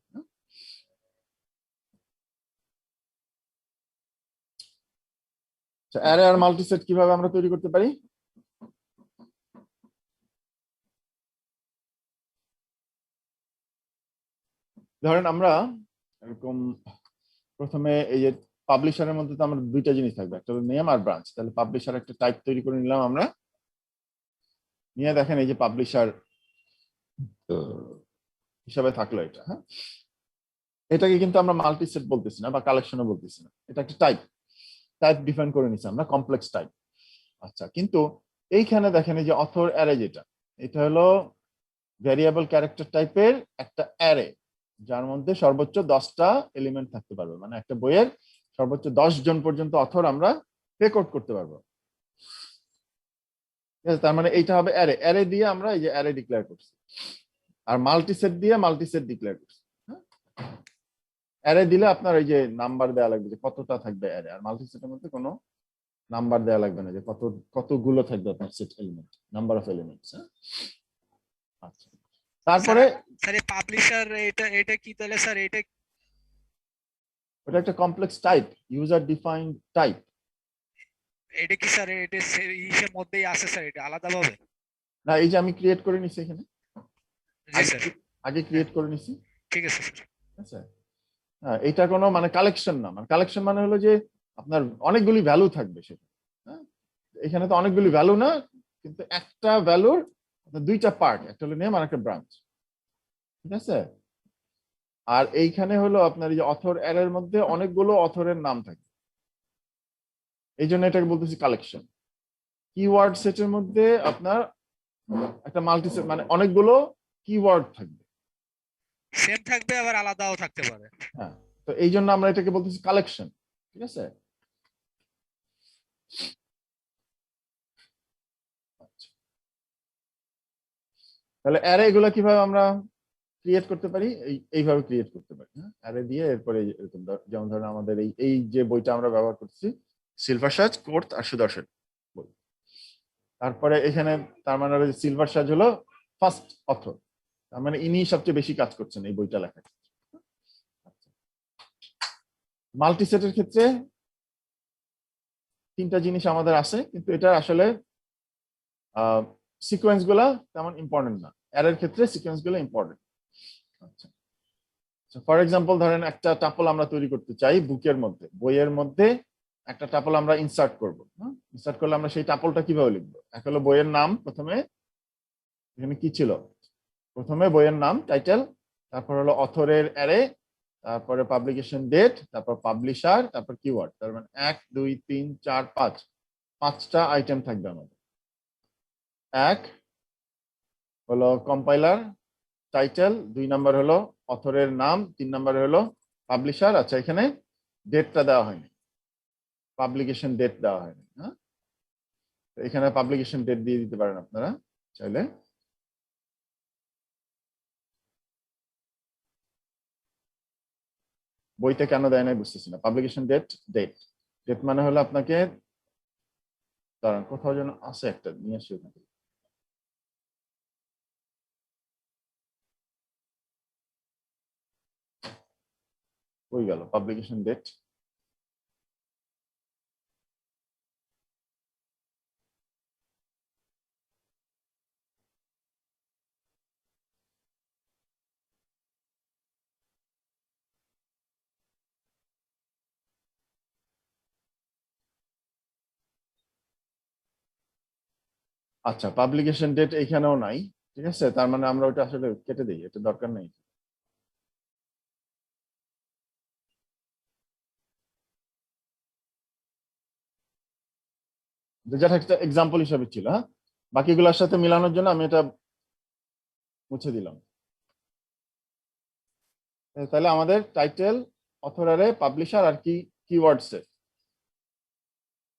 Speaker 1: অ্যারে আর মাল্টিসেট কিভাবে আমরা তৈরি করতে পারি? ধরেন আমরা এরকম প্রথমে এই যে পাবলিশারের মধ্যে তো আমরা দুইটা জিনিস থাকবে, একটা হলো নেম আর ব্রাঞ্চ। তাহলে পাবলিশার একটা টাইপ তৈরি করে নিলাম আমরা, নিয়ে দেখেন এই যে পাবলিশার হিসাবে থাকলো এটা। হ্যাঁ, এটাকে কিন্তু আমরা মাল্টিসেট বলতেছি না বা কালেকশনও বলতেছি না, এটা একটা টাইপ টাইপ ডিফাইন করে নিচ্ছি আমরা, কমপ্লেক্স টাইপ। আচ্ছা, কিন্তু এইখানে দেখেন এই যে অথর অ্যারে, যেটা এটা হলো ভ্যারিয়েবল ক্যারেক্টার টাইপের একটা অ্যারে, যার মধ্যে সর্বোচ্চ 10টা এলিমেন্ট থাকতে পারবে, মানে একটা বইয়ের সর্বোচ্চ 10 জন পর্যন্ত অথর আমরা রেকর্ড করতে পারবো। তার মানে এইটা হবে অ্যারে, অ্যারে দিয়ে আমরা এই যে অ্যারে ডিক্লেয়ার করছি, আর মাল্টিসেট দিয়ে মাল্টিসেট ডিক্লেয়ার করছি। অ্যারে দিলে আপনার এই যে নাম্বার দেওয়া লাগবে যে কতটা থাকবে অ্যারে, আর মাল্টিসেটের মধ্যে কোনো নাম্বার দেওয়া লাগবে না, যে কতগুলো থাকবে আপনার set element, number of elements. আচ্ছা, তারপরে
Speaker 2: স্যার এই পাবলিশার এটা কি তাহলে স্যার এটা
Speaker 1: ওটা একটা complex type, user defined type.
Speaker 2: এটা কি স্যার এটা ইসের মধ্যেই আছে স্যার, এটা আলাদাভাবে?
Speaker 1: না, এই যে আমি ক্রিয়েট করে নিছি এখানে,
Speaker 2: জি স্যার,
Speaker 1: আগে ক্রিয়েট করে নিছি,
Speaker 2: ঠিক আছে স্যার।
Speaker 1: ঠিক আছে। হ্যাঁ, এটা কোনো মানে কালেকশন না, মানে কালেকশন মানে হলো যে আপনার অনেকগুলি ভ্যালু থাকবে সেটা। হ্যাঁ, এখানে তো অনেকগুলি ভ্যালু না, কিন্তু একটা ভ্যালুর দুইটা পার্ট, একটা হলো নেম আর একটা ব্রাঞ্চ, ঠিক আছে। আর এইখানে হলো আপনার এই যে অথর অ্যারের মধ্যে অনেকগুলো অথরের নাম থাকে, এই জন্য এটাকে বলতেছি কালেকশন। কিওয়ার্ড সেটের মধ্যে আপনার একটা মাল্টি সেট, মানে অনেকগুলো কিওয়ার্ড থাকবে।
Speaker 2: সেম থাকবে আবার আলাদাও থাকতে পারে।
Speaker 1: হ্যাঁ, তো এই জন্য আমরা এটাকে বলতেছি কালেকশন, ঠিক আছে। আচ্ছা, তাহলে অ্যারে এগুলো কিভাবে আমরা ক্রিয়েট করতে পারি? এইভাবে ক্রিয়েট করতে পারি। হ্যাঁ, অ্যারে দিয়ে এরপরে এরকম যেমন ধরেন আমাদের এই যে বইটা আমরা ব্যবহার করছি, সিলভার সাজ, কোর্ট আর সুদর্শন বই। তারপরে এখানে তার মানে হলো সিলভার সাজ হলো ফার্স্ট অথর, তার মানে ইনি সবচেয়ে বেশি কাজ করছেন এই বইটা লেখার। মাল্টি সেটের ক্ষেত্রে তিনটা জিনিস আমাদের আছে, কিন্তু এটা আসলে সিকোয়েন্স গুলা তেমন ইম্পর্টেন্ট না, অ্যারের ক্ষেত্রে সিকোয়েন্স গুলো ইম্পর্টেন্ট। আচ্ছা, ফর এক্সাম্পল ধরেন একটা টাপল আমরা তৈরি করতে চাই বুকের মধ্যে, বইয়ের মধ্যে একটা টাপল আমরা ইনসার্ট করবো। ইনসার্ট করলে আমরা সেই টাপলটা কিভাবে লিখবো? এক হলো বইয়ের নাম, প্রথমে এখানে কি ছিল, প্রথমে বইয়ের নাম টাইটেল, তারপর হলো অথরের অ্যারে, তারপরে পাবলিকেশন ডেট, তারপর পাবলিশার, তারপর কিওয়ার্ড। তার মানে 1 2 3 4 5, পাঁচটা আইটেম থাকবে আমাদের। এক হলো কম্পাইলার টাইটেল, 2 নাম্বার হলো অথরের নাম, 3 নাম্বার হলো পাবলিশার। আচ্ছা, এখানে ডেটটা দেওয়া হয়নি, পাবলিকেশন ডেট দেওয়া হয়নি। হ্যাঁ, এখানে পাবলিকেশন ডেট দিয়ে দিতে পারেন আপনারা চাইলে। বইতে কেন দেয় নাই বুঝতেছি না। পাবলিকেশন ডেট, ডেট ডেট মানে হলো আপনাকে, দাঁড়ান কোথাও যেন আছে একটা, নিয়ে আসি ওখানে। হয়ে গেল পাবলিকেশন ডেট। আচ্ছা, পাবলিকেশন ডেট এইখানেও নাই, ঠিক আছে। তার মানে আমরা ওটা আসলে কেটে দিই, এটা দরকার নেই। যেটা একটা এক্সাম্পল হিসাবে ছিল। হ্যাঁ, বাকিগুলোর সাথে মিলানোর জন্য আমি এটা মুছে দিলাম। তাহলে আমাদের টাইটেল, অথরারে, পাবলিশার আর কি কিওয়ার্ডসে,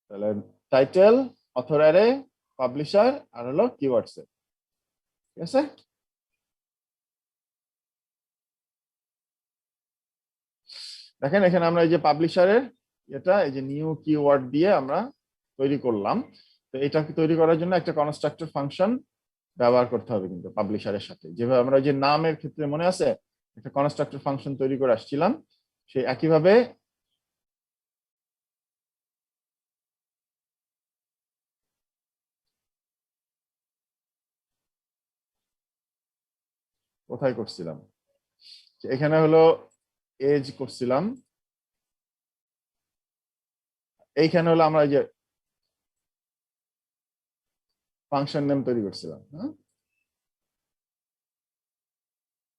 Speaker 1: তাহলে টাইটেল, অথরারে, পাবলিশার আর হলো কিওয়ার্ডসে, ঠিক আছে। দেখেন এখানে আমরা এই যে পাবলিশারের এটা, এই যে নিউ কিওয়ার্ড দিয়ে আমরা তৈরি করলাম। তো এটা তৈরি করার জন্য একটা কনস্ট্রাক্টর ফাংশন ব্যবহার করতে হবে কিন্তু পাবলিশারের সাথে, যেভাবে আমরা যে নামের ক্ষেত্রে মনে আছে একটা কনস্ট্রাক্টর ফাংশন তৈরি করে আসছিলাম, সেই একইভাবে কোথায় করছিলাম, এখানে হলো এজ করছিলাম, এইখানে হলো আমরা এই যে ফাংশন নেম তৈরি করছিলাম। হ্যাঁ,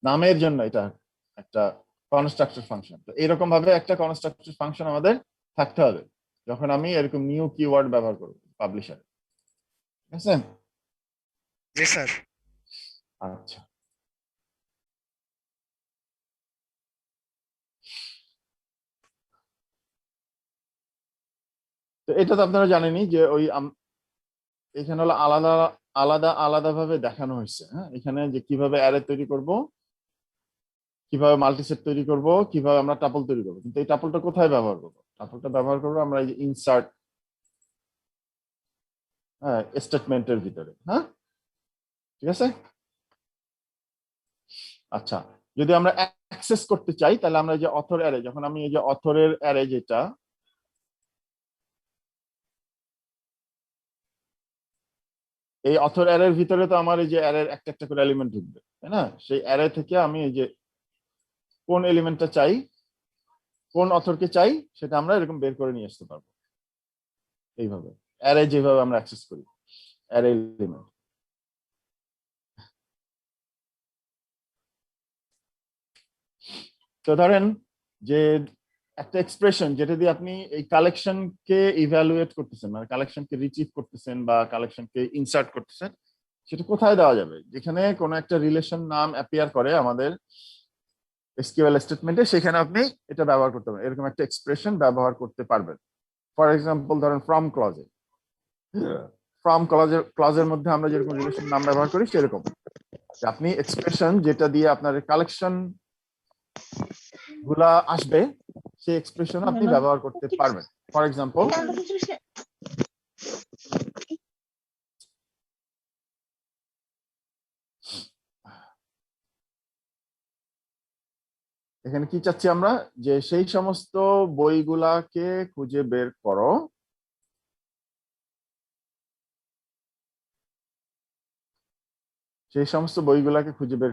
Speaker 1: নামের জন্য এটা একটা কনস্ট্রাক্টর ফাংশন। তো এরকম ভাবে একটা কনস্ট্রাক্টর ফাংশন আমাদের থাকতে হবে যখন আমি এরকম নিউ কিওয়ার্ড ব্যবহার করব পাবলিশারে, ঠিক আছে।
Speaker 2: জি স্যার।
Speaker 1: আচ্ছা, তো এটা তো আপনারা জানেনই যে ওই এখানে হলো আলাদা আলাদা আলাদা ভাবে দেখানো হয়েছে। হ্যাঁ, এখানে যে কিভাবে অ্যারে তৈরি করব, কিভাবে মাল্টিসেট তৈরি করব, কিভাবে আমরা টাপল তৈরি করবো। কিন্তু এই টাপলটা কোথায় ব্যবহার করবো? টাপলটা ব্যবহার করবো আমরা এই যে ইনসার্ট, হ্যাঁ, স্টেটমেন্টের ভিতরে। হ্যাঁ, ঠিক আছে। আচ্ছা, যদি আমরা অ্যাক্সেস করতে চাই তাহলে আমরা যে অথর অ্যারে, যখন আমি এই যে অথরের অ্যারে যেটা, এই অথর অ্যারের ভিতরে তো আমার এই যে অ্যারের একটা একটা করে এলিমেন্ট ঢুকবে, তাই না? সেই অ্যারে থেকে আমি এই যে কোন এলিমেন্টটা চাই, কোন অথরকে চাই, সেটা আমরা এরকম বের করে নিয়ে আসতে পারবো এইভাবে, অ্যারে যেভাবে আমরা অ্যাক্সেস করি অ্যারে এলিমেন্ট। তো ধরেন যে একটা এক্সপ্রেশন যেটা দিয়ে আপনি এই কালেকশনকে ইভ্যালুয়েট করতেছেন, মানে কালেকশনকে রিট্রিভ করতেছেন বা কালেকশনকে ইনসার্ট করতেছেন, সেটা কোথায় দেওয়া যাবে? যেখানে কোনো একটা রিলেশন নাম অ্যাপিয়ার করে আমাদের এসকিউএল স্টেটমেন্টে, সেখানে আপনি এটা ব্যবহার করতে পারবেন, এরকম একটা এক্সপ্রেশন ব্যবহার করতে পারবেন। ফর এক্সাম্পল ধরেন ফ্রম ক্লজে, ফ্রম ক্লজের মধ্যে আমরা যেরকম রিলেশন নাম ব্যবহার করি সেরকম আপনি এক্সপ্রেশন যেটা দিয়ে আপনার কালেকশন গুলা আসবে, সেই এক্সপ্রেশন আপনি ব্যবহার করতে পারবেন। ফর এক্সাম্পল এখানে কি চাচ্ছি আমরা, যে সেই সমস্ত বইগুলাকে খুঁজে বের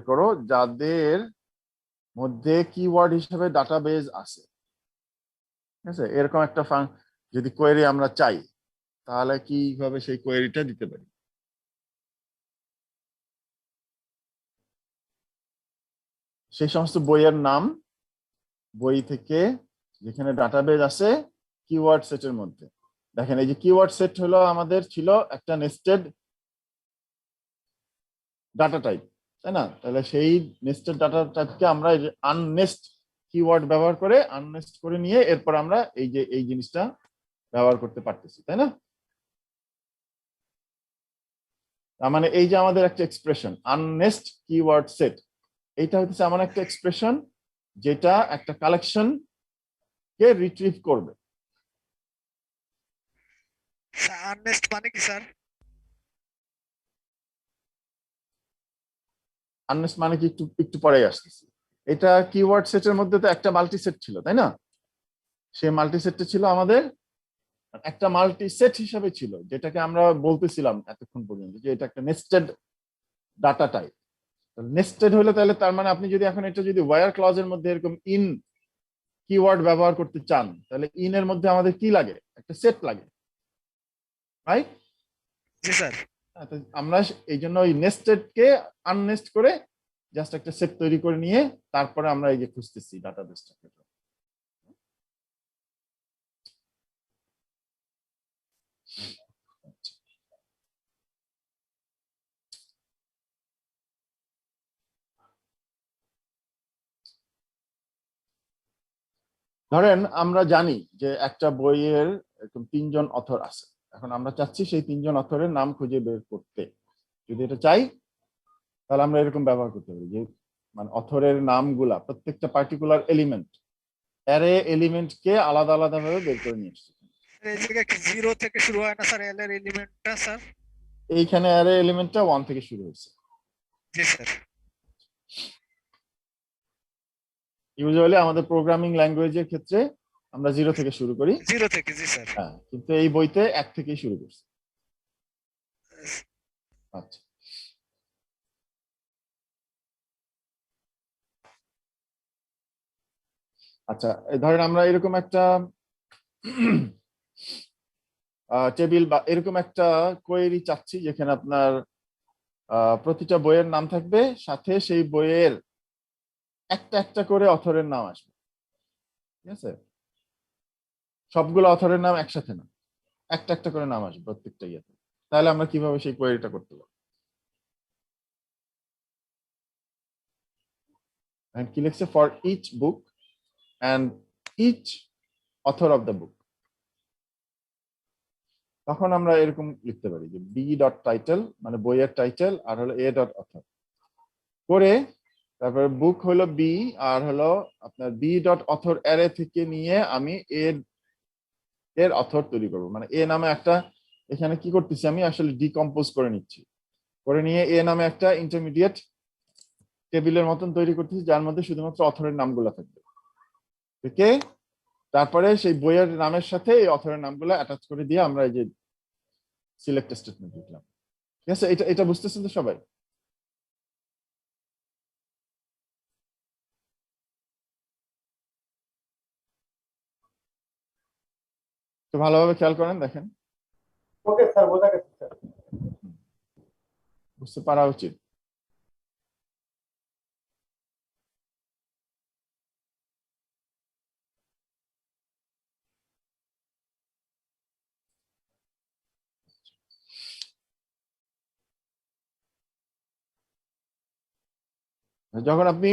Speaker 1: করো যাদের মধ্যে কিওয়ার্ড হিসেবে ডাটাবেজ আছে। ঠিক আছে, এরকম একটা যদি কোয়েরি আমরা চাই তাহলে কিভাবে সেই কোয়েরিটা দিতে পারি? সেই সমস্ত বইয়ের নাম, বই থেকে যেখানে ডাটাবেজ আছে কিওয়ার্ড সেটের মধ্যে। দেখেন এই যে কিওয়ার্ড সেট হলো আমাদের ছিল একটা নেস্টেড ডাটা টাইপ, তাই না? তাহলে সেই নেস্টেড ডাটা টাইপকে আমরা আননেস্ট কিওয়ার্ড ব্যবহার করে আননেস্ট করে নিয়ে এরপর আমরা এই যে এই জিনিসটা ব্যবহার করতে পারতেছি, তাই না? তার মানে এই যে আমাদের একটা এক্সপ্রেশন আননেস্ট কিওয়ার্ড সেট, এইটা হচ্ছে এমন একটা এক্সপ্রেশন যেটা একটা কালেকশন কে রিট্রিভ করবে।
Speaker 2: আননেস্ট মানে কি স্যার?
Speaker 1: আননেস্ট মানে কি একটু একটু পরেই আসতেছি। এটা কিওয়ার্ড সেটের মধ্যে তো একটা মাল্টি সেট ছিল, তাই না? সেই মাল্টি সেটটা ছিল আমাদের একটা মাল্টি সেট হিসাবে ছিল, যেটাকে আমরা বলতেছিলাম এতক্ষণ পর্যন্ত যে এটা একটা নেস্টেড ডাটা টাইপ। নেস্টেড হলে তাহলে তার মানে আপনি যদি এখন এটা যদি ওয়্যার ক্লজের মধ্যে এরকম ইন কিওয়ার্ড ব্যবহার করতে চান, তাহলে ইন এর মধ্যে আমাদের কি লাগে? একটা সেট লাগে, রাইট?
Speaker 2: জি স্যার।
Speaker 1: আমরা এই জন্য ওই নেস্টেড কে আননেস্ট করে জাস্ট একটা সেট তৈরি করে নিয়ে তারপরে আমরা এই যে খুঁজতেছি ডাটাবেসটাকে। ধরেন আমরা জানি যে একটা বইয়ের এরকম 3জন অথর আছে, এখন আমরা চাচ্ছি সেই 3জন অথরের নাম খুঁজে বের করতে। যদি এটা চাই তাহলে আমরা এরকম ব্যবহার করতে পারি যে মানে অথরের নামগুলা প্রত্যেকটা পার্টিকুলার এলিমেন্ট, অ্যারে এলিমেন্টকে আলাদা আলাদা ভাবে বের করে নিয়ে আসছে।
Speaker 2: এই জায়গায় কি 0 থেকে শুরু হয় না স্যার এল এর এলিমেন্টটা স্যার?
Speaker 1: এইখানে অ্যারে এলিমেন্টটা 1 থেকে শুরু হয়েছে।
Speaker 2: জি স্যার।
Speaker 1: ইউজুয়ালি আমাদের প্রোগ্রামিং ল্যাঙ্গুয়েজের ক্ষেত্রে আমরা 0 থেকে শুরু করি।
Speaker 2: 0 থেকে, জি স্যার।
Speaker 1: হ্যাঁ, কিন্তু এই বইতে 1 থেকেই শুরু করছে। আচ্ছা, আচ্ছা ধরেন আমরা এরকম একটা টেবিল বা এরকম একটা কোয়েরি চাচ্ছি যেখানে আপনার প্রতিটা বইয়ের নাম থাকবে, সাথে সেই বইয়ের একটা একটা করে অথরের নাম আসবে। ঠিক আছে, সবগুলো অথরের নাম একসাথে না, একটা একটা করে নাম আসবে প্রত্যেকটা ইয়েতে। তাহলে আমরা কিভাবে সেই কোয়েরিটা করতে পারবো? কি লিখছে? For each book and each author of the book. তখন আমরা এরকম লিখতে পারি যে বি ডট টাইটেল মানে বইয়ের টাইটেল, আর হলো এ ডট অথর করে, তারপরে বুক হলো বি, আর হলো আপনার বি ডট অথর অ্যারে থেকে নিয়ে আমি এর অথর তৈরি করবো। মানে এ নামে একটা, এখানে কি করতেছি আমি আসলে ডিকম্পোজ করে নিচ্ছি, করে নিয়ে এ নামে একটা ইন্টারমিডিয়েট টেবিলের মতন তৈরি করতেছি যার মধ্যে শুধুমাত্র অথরের নামগুলো থাকবে। ওকে, তারপরে সেই বইয়ের নামের সাথে এই অথরের নামগুলো অ্যাটাচ করে দিয়ে আমরা এই যে সিলেক্ট স্টেটমেন্ট লিখলাম। ঠিক আছে, এটা এটা বুঝতেছেন তো সবাই? তো ভালোভাবে খেয়াল করেন, দেখেন
Speaker 3: ওকে স্যার, বোঝা গেছে স্যার।
Speaker 1: বুঝতে পারা উচিত। যখন আপনি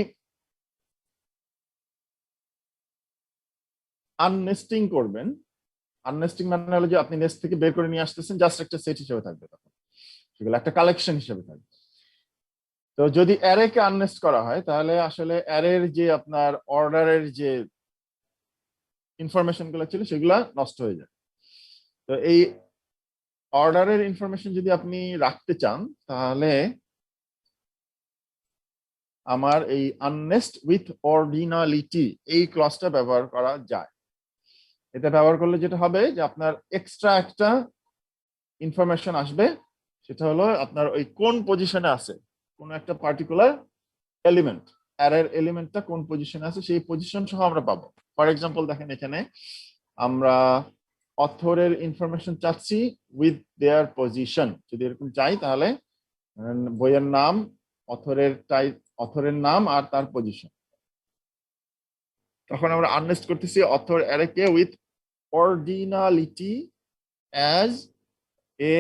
Speaker 1: আননেস্টিং করবেন, আননেস্টিং মানে হলো যে আপনি নেস্ট থেকে বের করে নিয়ে আসতেছেন, জাস্ট একটা সেট হিসেবে থাকবে, তখন সেগুলো একটা কালেকশন হিসেবে থাকবে। তো যদি অ্যারে কে আননেস্ট করা হয় তাহলে আসলে অ্যারের যে আপনার অর্ডারের যে ইনফরমেশন গুলো ছিল সেগুলা নষ্ট হয়ে যায়। তো এই অর্ডারের ইনফরমেশন যদি আপনি রাখতে চান তাহলে আমার এই আননেস্ট উইথ অর্ডিনালিটি এই ক্লজটা ব্যবহার করা যায়। এটা ব্যবহার করলে যেটা হবে যে আপনার এক্সট্রা একটা ইনফরমেশন আসবে, সেটা হলো আপনার ওই কোন পজিশনে আছে কোন একটা পার্টিকুলার এলিমেন্ট, অ্যারের এলিমেন্টটা কোন পজিশনে আছে সেই পজিশন সহ আমরা পাবো। ফর এক্সাম্পল দেখেন এখানে আমরা অথরের ইনফরমেশন চাচ্ছি উইথ দেয়ার পজিশন, যদি এরকম চাই তাহলে বইয়ের নাম, অথরের টাইপ, অথরের নাম আর তার পজিশন। তখন আমরা আননেস্ট করতেছি অথর অ্যারেকে উইথ অর্ডিনালিটি অ্যাজ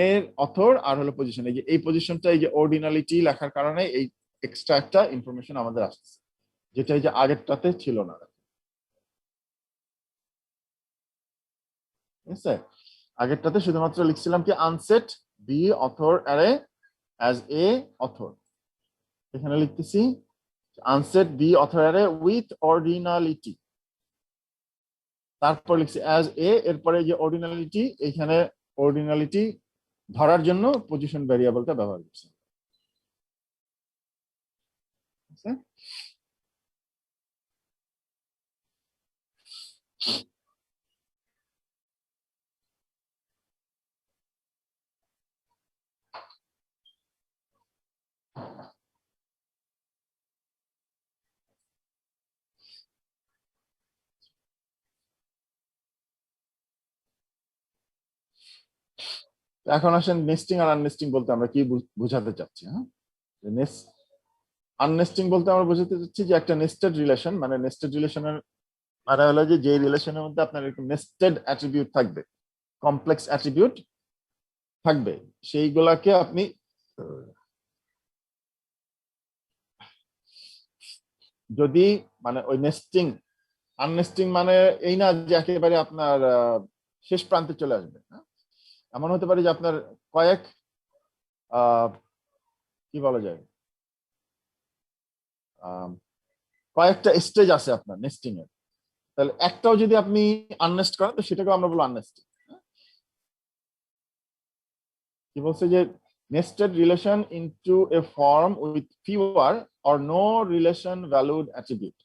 Speaker 1: এর অথর আর হলো পজিশন। এই যে এই পজিশনটা এই যে অর্ডিনালিটি লেখার কারণে এই এক্সট্রা একটা ইনফরমেশন আমাদের আসছে, যেটা এই যে আগেরটাতে ছিল না। ঠিক আছে, আগেরটাতে শুধুমাত্র লিখছিলাম কি unnest B author array as A author, এখানে লিখতেছি unnest B author array with ordinality, তারপর লিখছি অ্যাজ এ, এরপরে যে অর্ডিনালিটি, এখানে অর্ডিনালিটি ধরার জন্য পজিশন ভ্যারিয়েবলটা ব্যবহার করছি। এখন আসেন নেস্টিং আর আননেস্টিং বলতে আমরা কি বোঝাতে চাচ্ছি। হ্যাঁ, আননেস্টিং বলতে আমরা বোঝাতে চাচ্ছি যে একটা নেস্টেড রিলেশন, মানে নেস্টেড রিলেশনের মানে হলো যে রিলেশনের মধ্যে আপনার এরকম নেস্টেড অ্যাট্রিবিউট থাকবে, কমপ্লেক্স অ্যাট্রিবিউট থাকবে, সেইগুলাকে আপনি যদি মানে ওই নেস্টিং, আননেস্টিং মানে এই না যে একেবারে আপনার শেষ প্রান্তে চলে আসবে। এমন হতে পারে যে আপনার কয়েক কি বলা যায় কয়েকটা স্টেজ আছে আপনার নেস্টিং এর, তাহলে একটাও যদি আপনি আননেস্ট করেন তো সেটাকে আমরা বলবো আননেস্টিং। কি বলছে যে nested relation into a form with fewer or no relation valued attribute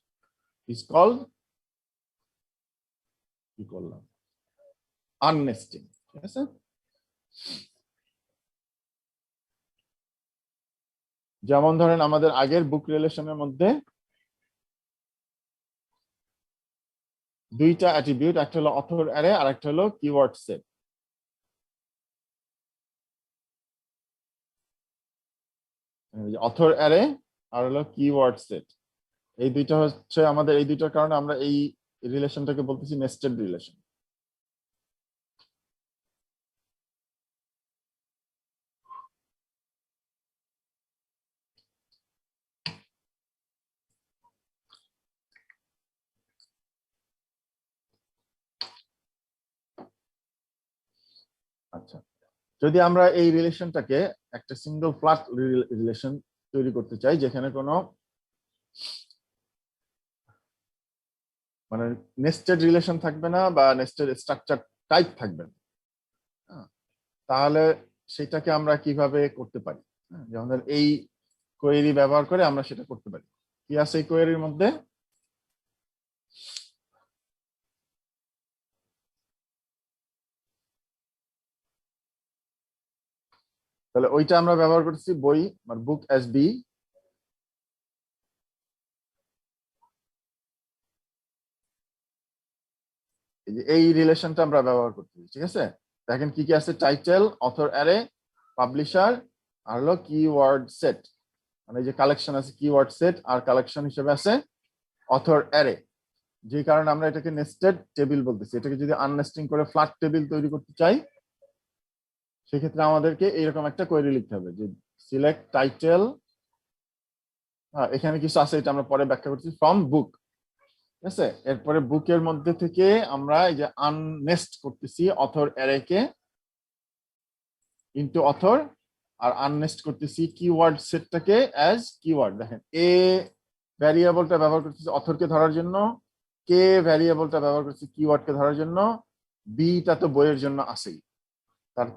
Speaker 1: is called কি করলাম আননেস্টিং। ঠিক আছে, যেমন ধরেন আমাদের আগের বুক রিলেশনের মধ্যে দুইটা অ্যাট্রিবিউট, একটা হলো অথর অ্যারে আর একটা হলো কিওয়ার্ড সেট। অথর অ্যারে আর হলো কিওয়ার্ড সেট, এই দুইটা হচ্ছে আমাদের, এই দুইটার কারণে আমরা এই রিলেশনটাকে বলতেছি নেস্টেড রিলেশন। আচ্ছা, যদি আমরা এই রিলেশনটাকে একটা সিঙ্গেল ফ্ল্যাট রিলেশন তৈরি করতে চাই, যেখানে কোনো মানে নেস্টেড রিলেশন থাকবে না বা নেস্টেড স্ট্রাকচার টাইপ থাকবে না, তাহলে সেটাকে আমরা কিভাবে করতে পারি। যেমন এই কোয়েরি ব্যবহার করে আমরা সেটা করতে পারি। কি আছে এই কোয়েরির মধ্যে? তাহলে ওইটা আমরা ব্যবহার করতেছি বই মানে বুক এস বি। এই রিলেশনটা আমরা ব্যবহার করতেছি, ঠিক আছে? দেখেন কি কি আছে, টাইটেল, অথর অ্যারে, পাবলিশার, আর হলো কিওয়ার্ড সেট। মানে এই যে কালেকশন আছে কিওয়ার্ড সেট, আর কালেকশন হিসেবে আছে অথর অ্যারে। যে কারণে আমরা এটাকে নেস্টেড টেবিল বলতেছি। এটাকে যদি আননেস্টিং করে ফ্ল্যাট টেবিল তৈরি করতে চাই, সেক্ষেত্রে আমাদেরকে এইরকম একটা কোয়েরি লিখতে হবে যে সিলেক্ট টাইটেল, এখানে কিছু আছে এটা আমরা পরে ব্যাখ্যা করছি, ফ্রম বুক, ঠিক আছে? এরপরে বুকের মধ্যে থেকে আমরা এই যে আননেস্ট করতেছি অথর অ্যারে কে ইনটু অথর, আর আননেস্ট করতেছি কিওয়ার্ড সেটটাকে অ্যাজ কিওয়ার্ড। দেখেন এ ভ্যারিয়েবলটা ব্যবহার করতেছি অথরকে ধরার জন্য, কে ভ্যারিয়েবলটা ব্যবহার করতেছি কিওয়ার্ডকে ধরার জন্য, বিটা তো বইয়ের জন্য আসেই।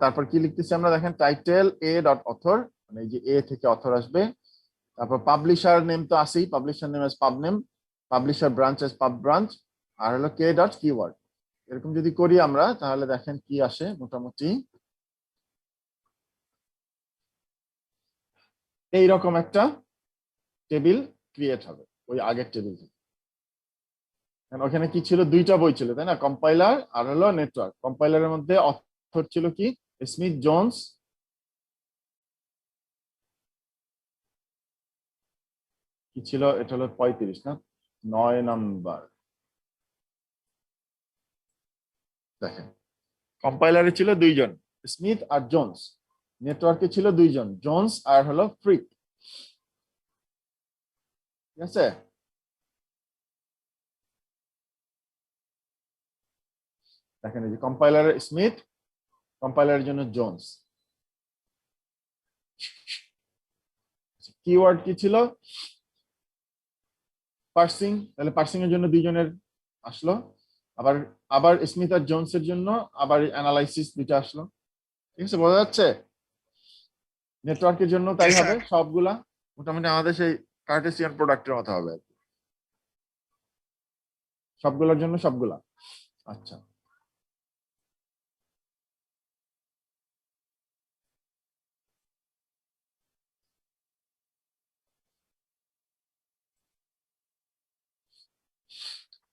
Speaker 1: তারপর কি লিখতেছি আমরা, দেখেন টাইটেল এ ডট অথর, মানে এই যে এ থেকে অথর আসবে। তারপর পাবলিশার নেম তো আসেই, পাবলিশার নেম এজ পাব নেম, পাবলিশার ব্রাঞ্চ এজ পাব ব্রাঞ্চ, আর হলো কে ডট কিওয়ার্ড। এরকম যদি করি আমরা, তাহলে দেখেন কি আসে, মোটামুটি এইরকম একটা টেবিল ক্রিয়েট হবে ওই আগের টেবিল থেকে। ওখানে কি ছিল, দুইটা বই ছিল তাই না, কম্পাইলার আর হলো নেটওয়ার্ক। কম্পাইলারের মধ্যে অথর ছিল কি, স্মিথ জোনস, কি ছিল, এটা হলো 35 না 9 নাম্বার। দেখেন কম্পাইলারে ছিল দুইজন, স্মিথ আর জোনস। নেটওয়ার্কে ছিল দুইজন, জোনস আর হলো ফ্রিক, ঠিক আছে? দেখেন এই যে কম্পাইলারের স্মিথ, কম্পাইলারের জন্য জোনস। কিওয়ার্ড কি ছিল, পার্সিং, তাহলে পার্সিং এর জন্য দুইজনের আসলো। আবার আবার স্মিথ আর জোনস এর জন্য আবার অ্যানালাইসিস দুইটা আসলো, ঠিক আছে? বোঝা যাচ্ছে? নেটওয়ার্কের জন্য তাই হবে, সবগুলা মোটামুটি আমাদের সেই কার্টেসিয়ান প্রোডাক্টের মতো হবে, সবগুলোর জন্য সবগুলা। আচ্ছা,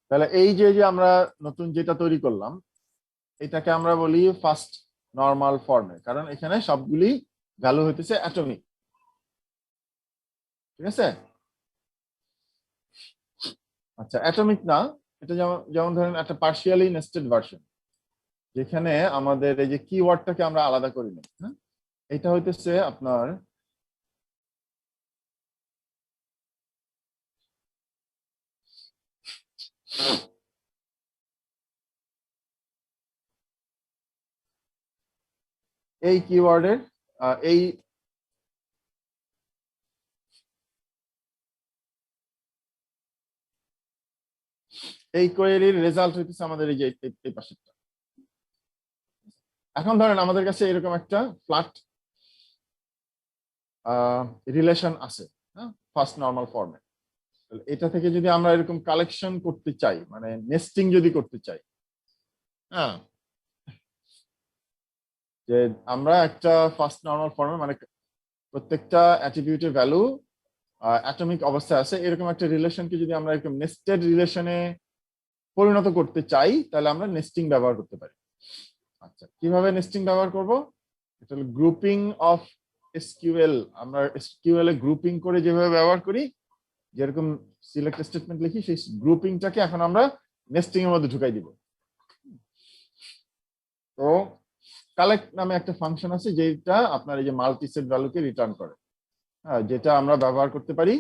Speaker 1: তাহলে এই যে যে আমরা নতুন যেটা তৈরি করলাম, এটাকে আমরা বলি ফার্স্ট নরমাল ফর্মে, কারণ এখানে সবগুলি ভ্যালু হইতেছে অ্যাটমিক, ঠিক আছে? আচ্ছা, অ্যাটমিক না, এটা যেমন যেমন ধরেন একটা পার্শিয়ালি নেস্টেড ভার্সন, যেখানে আমাদের এই যে কিওয়ার্ডটাকে আমরা আলাদা করি না, হ্যাঁ? এটা হইতেছে আপনার এই কিওয়ার্ডের এই এই কোয়েরির রেজাল্ট হইতেছে আমাদের এই যে এই পাশেরটা। এখন ধরেন আমাদের কাছে এরকম একটা ফ্ল্যাট রিলেশন আছে, হ্যাঁ, ফার্স্ট নরমাল ফর্মে। এটা থেকে যদি আমরা এরকম কালেকশন করতে চাই, মানে নেস্টিং যদি করতে চাই, হ্যাঁ, যে আমরা একটা ফার্স্ট নরমাল ফর্মে মানে প্রত্যেকটা অ্যাট্রিবিউটের ভ্যালু অ্যাটমিক অবস্থায় আছে, এরকম একটা রিলেশনকে যদি আমরা এরকম নেস্টেড রিলেশনে পরিণত করতে চাই, তাহলে আমরা নেস্টিং ব্যবহার করতে পারি। আচ্ছা, কিভাবে নেস্টিং ব্যবহার করব? এটা হলো গ্রুপিং অফ এসকিউএল। আমরা এসকিউএল এ গ্রুপিং করে যেভাবে ব্যবহার করি, যেরকম সিলেক্ট স্টেটমেন্ট লিখি, সেই গ্রুপিংটাকে এখন আমরা নেস্টিং এর মধ্যে ঢুকাই দিব। তো কালেক্ট নামে একটা ফাংশন আছে যেটা আপনার এই যে মাল্টি সেট ভ্যালুকে রিটার্ন করে, হ্যাঁ, যেটা আমরা ব্যবহার করতে পারি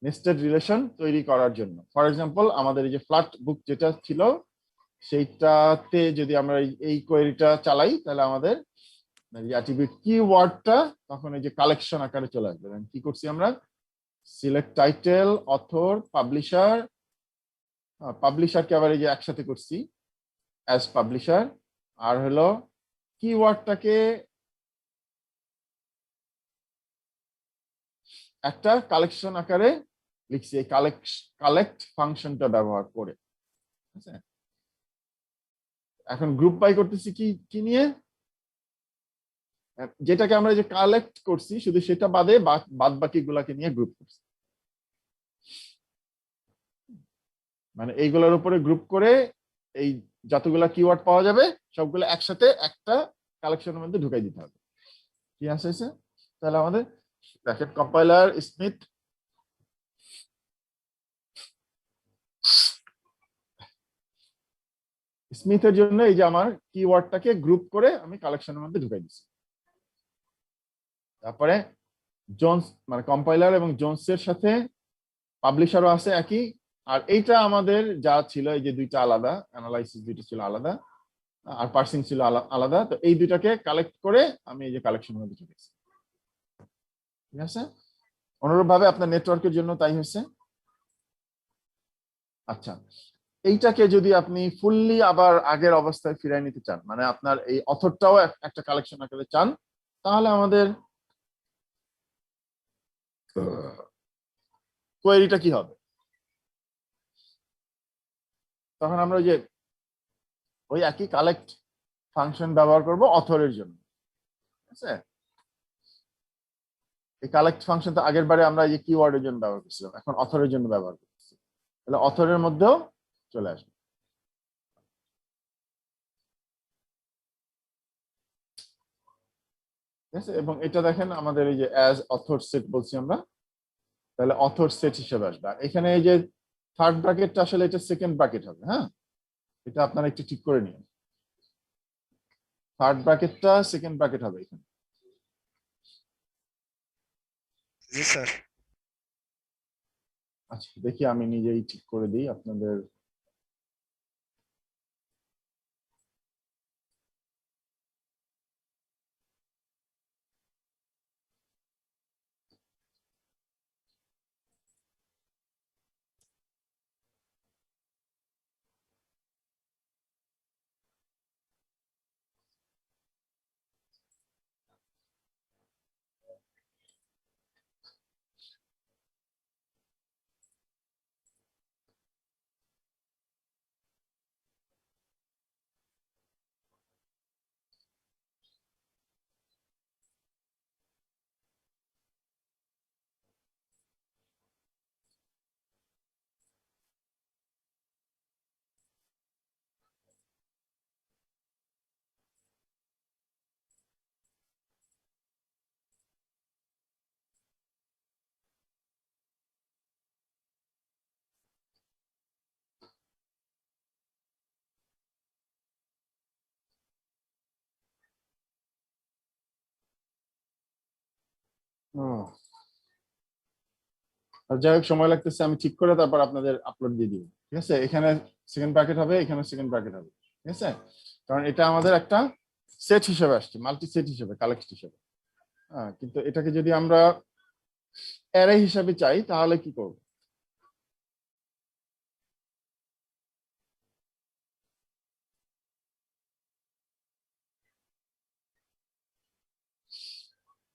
Speaker 1: নেস্টেড রিলেশন তৈরি করার জন্য। ফর এক্সাম্পল, আমাদের এই যে ফ্ল্যাট বুক যেটা ছিল, সেইটাতে যদি আমরা এই কোয়েরিটা চালাই, তাহলে আমাদের অ্যাট্রিবিউট কিওয়ার্ডটা তখন এই যে কালেকশন আকারে চলে আসবে। কি করছি আমরা, সিলেক্ট টাইটেল, অথর, পাবলিশার, পাবলিশারকে আবার এই যে একসাথে করছি অ্যাজ পাবলিশার, আর হলো কিওয়ার্ডটাকে একটা কালেকশন আকারে লিখছি এই কালেক্ট ফাংশনটা ব্যবহার করে। ঠিক আছে, এখন গ্রুপ বাই করতেছি কি কি নিয়ে, যেটাকে আমরা যে কালেক্ট করছি শুধু সেটা বাদে বাদ বাকি গুলাকে নিয়ে গ্রুপ করছি। মানে এইগুলোর উপরে গ্রুপ করে এই যতগুলা কিওয়ার্ড পাওয়া যাবে সবগুলো একসাথে একটা কালেকশনের মধ্যে ঢুকাই দিতে হবে। কি আছে? তাহলে আমাদের ব্র্যাকেট কম্পাইলার স্মিথ স্মিথের জন্য এই যে আমার কিওয়ার্ডটাকে গ্রুপ করে আমি কালেকশনের মধ্যে ঢুকাই দিচ্ছি। তারপরে জোনস মানে কম্পাইলার এবং জোনসের সাথে পাবলিশারও আছে একই। আর এইটা আমাদের যা ছিল এই যে দুইটা আলাদা, অ্যানালাইসিস দুইটা ছিল আলাদা আর পার্সিং ছিল আলাদা, তো এই দুইটাকে কালেক্ট করে আমি এই যে কালেকশনের মধ্যে ঢুকেছি। ঠিক আছে, অনুরূপ ভাবে আপনার নেটওয়ার্কের জন্য তাই হয়েছে। আচ্ছা, এইটাকে যদি আপনি ফুললি আবার আগের অবস্থায় ফিরিয়ে নিতে চান, মানে আপনার এই অথরটাও একটা কালেকশন আকারে চান, তাহলে আমাদের কোয়েরিটা কি হবে? তখন আমরা ওই একই কালেক্ট ফাংশন ব্যবহার করব অথরের জন্য। ঠিক আছে, এই কালেক্ট ফাংশন তো আগের বারে আমরা এই যে কিওয়ার্ডের জন্য ব্যবহার করছিলাম, এখন অথরের জন্য ব্যবহার করতেছি। তাহলে অথরের মধ্যেও চলে আসবে। ঠিক আছে, এবং এটা দেখেন আমাদের এই যে অ্যাজ অথর সেট বলছি আমরা, তাহলে অথর সেট হিসেবে আসবে। আর এখানে এই যে থার্ড ব্র্যাকেটটা আসলে এটা সেকেন্ড ব্র্যাকেট হবে। হ্যাঁ, এটা আপনারা একটু ঠিক করে নিন, থার্ড ব্র্যাকেটটা সেকেন্ড ব্র্যাকেট হবে এখানে।
Speaker 2: জি স্যার।
Speaker 1: আচ্ছা, দেখি আমি নিজেই ঠিক করে দিই আপনাদের। আর যাই হোক, সময় লাগতেছে, আমি ঠিক করে তারপর আপনাদের আপলোড দিয়ে দিব। ঠিক আছে, এখানে সেকেন্ড ব্র্যাকেট হবে, এখানে সেকেন্ড ব্র্যাকেট হবে। ঠিক আছে, কারণ এটা আমাদের একটা সেট হিসেবে আসছে, মাল্টি সেট হিসেবে, কালেক্ট হিসেবে। হ্যাঁ, কিন্তু এটাকে যদি আমরা অ্যারে হিসাবে চাই তাহলে কি করব?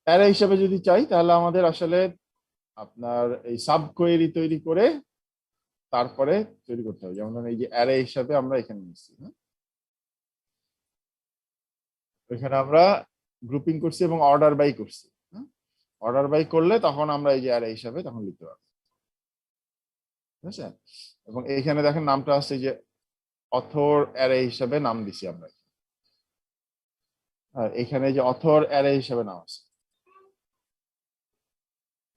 Speaker 1: অ্যারে হিসাবে যদি চাই তাহলে আমাদের আসলে আপনার এই সাব কোয়েরি তৈরি করে তারপরে তৈরি করতে হবে। যেমন এই যে অ্যারে হিসাবে আমরা এখানে নিচ্ছি, এখানে আমরা গ্রুপিং করছি এবং অর্ডার বাই করছি। অর্ডার বাই করলে তখন আমরা এই যে অ্যারে হিসাবে তখন লিখতে পারবো। ঠিক আছে, এবং এইখানে দেখেন নামটা আছে যে অথর অ্যারে হিসাবে নাম দিছি আমরা। আর এখানে যে অথর অ্যারে হিসাবে নাম আছে,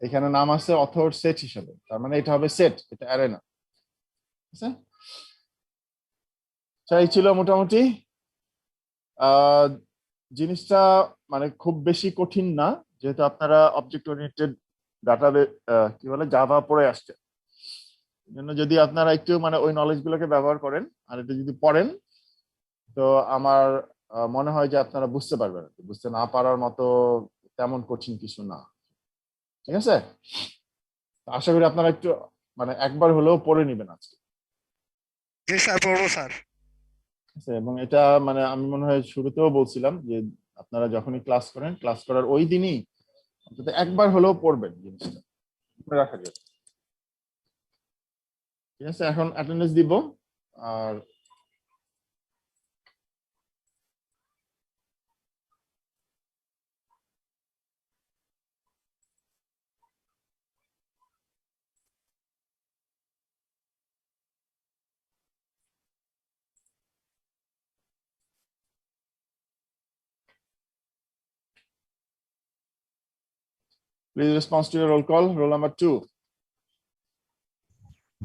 Speaker 1: এখানে নাম আছে অথর সেট হিসাবে, তার মানে এটা হবে সেট, এটা অ্যারে না। ঠিক আছে, এই ছিল মোটামুটি জিনিসটা, মানে খুব বেশি কঠিন না, যেহেতু আপনারা অবজেক্ট ওরিয়েন্টেড ডাটা কি বলে জাভা পড়ে আসছে। জন্য যদি আপনারা একটু মানে ওই নলেজ গুলোকে ব্যবহার করেন আর এটা যদি পড়েন, তো আমার মনে হয় যে আপনারা বুঝতে পারবেন। বুঝতে না পারার মতো তেমন কঠিন কিছু না। ঠিক আছে, আশা করি আপনারা একটু মানে একবার হলেও পড়ে নিবেন আজকে।
Speaker 2: জি স্যার, পড়বো স্যার।
Speaker 1: এবং এটা মানে আমি মনে হয় শুরুতেও বলছিলাম যে আপনারা যখনই ক্লাস করেন, ক্লাস করার ওই দিনই অন্তত একবার হলেও পড়বেন জিনিসটা। রাখা যাবে। ঠিক আছে, এখন অ্যাটেন্ডেন্স দিব। আর please respond to your roll call. Roll number 2.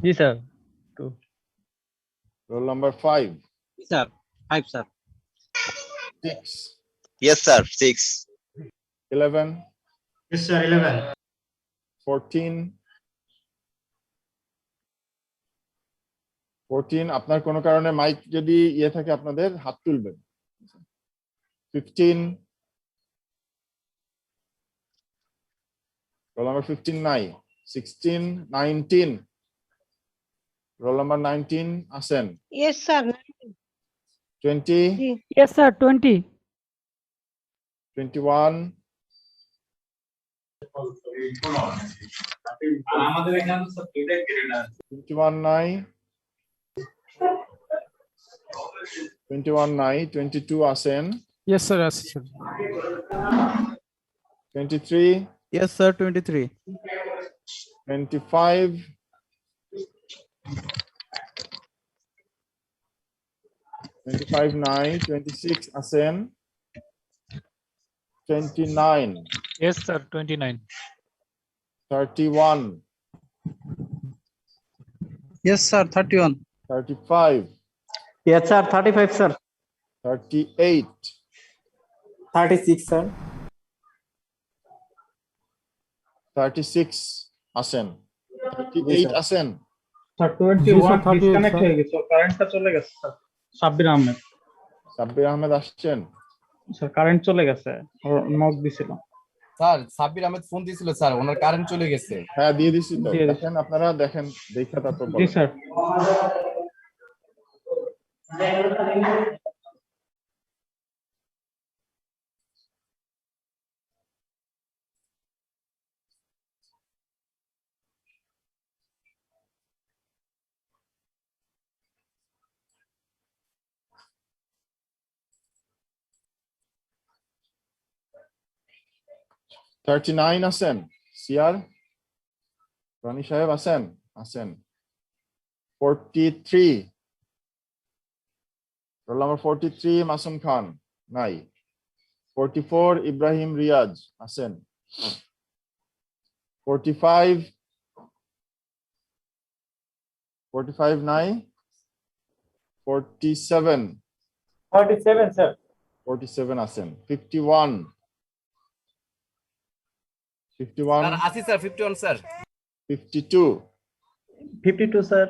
Speaker 4: G sir
Speaker 1: Roll number 5.
Speaker 4: Sir 5 sir
Speaker 1: 6.
Speaker 5: Yes, sir. 6.
Speaker 1: 11.
Speaker 6: Yes, sir. 11.
Speaker 1: 14. 14 আপনার কোনো কারণে মাইক যদি ইয়ে থাকে আপনাদের হাত তুলবেন। 15. Roll number 15 নাই। 16, 19. Roll number 19 আছেন।
Speaker 7: Yes, sir.
Speaker 1: 20,
Speaker 8: Yes, sir. 20.
Speaker 1: 21,
Speaker 6: আমাদের এখানে তো এটা গ্রেড আছে
Speaker 1: 21 নাই। 21 নাই। 22 আছেন।
Speaker 9: Yes, sir. Yes, sir.
Speaker 1: 23,
Speaker 9: Yes, sir. 23.
Speaker 1: 25, 25 নাই। 26 আছেন। 29,
Speaker 4: yes sir 29
Speaker 1: 31,
Speaker 9: Yes, sir. 31.
Speaker 1: 35,
Speaker 3: Yes, sir. 35, sir.
Speaker 1: 38,
Speaker 3: 36, sir.
Speaker 1: 36 আছেন। 38 আছেন।
Speaker 3: Sir,
Speaker 9: জি, sir,
Speaker 3: 21
Speaker 9: 38,
Speaker 3: disconnect
Speaker 9: sir.
Speaker 3: হয়ে গেছে, কারেন্টটা চলে গেছে, স্যার। সাব্বির আহমেদ,
Speaker 1: সাব্বির আহমেদ আসছেন।
Speaker 3: স্যার কারেন্ট চলে গেছে, নক দিছিল।
Speaker 10: স্যার সাব্বির আহমেদ ফোন দিয়েছিল স্যার, ওনার কারেন্ট চলে গেছে।
Speaker 1: হ্যাঁ, দিয়ে দিছি তো।
Speaker 3: দিয়ে দিছি।
Speaker 1: দেখেন, আপনারা দেখেন, দেখা তারপর
Speaker 3: জি
Speaker 1: বলেন।
Speaker 3: স্যার।
Speaker 1: থার্টি নাইন আছেন। সিয়ার রনি সাহেব আছেন। আছেন। 43, রোল নাম্বার 43 মাসুম খান নাই। 44 ইব্রাহিম রিয়াজ আছেন। 45, 45 নাই। 47,
Speaker 3: 47, স্যার।
Speaker 1: 47 আছেন। 51, 51,
Speaker 10: স্যার আসি স্যার 51 স্যার।
Speaker 1: 52,
Speaker 3: 52, স্যার।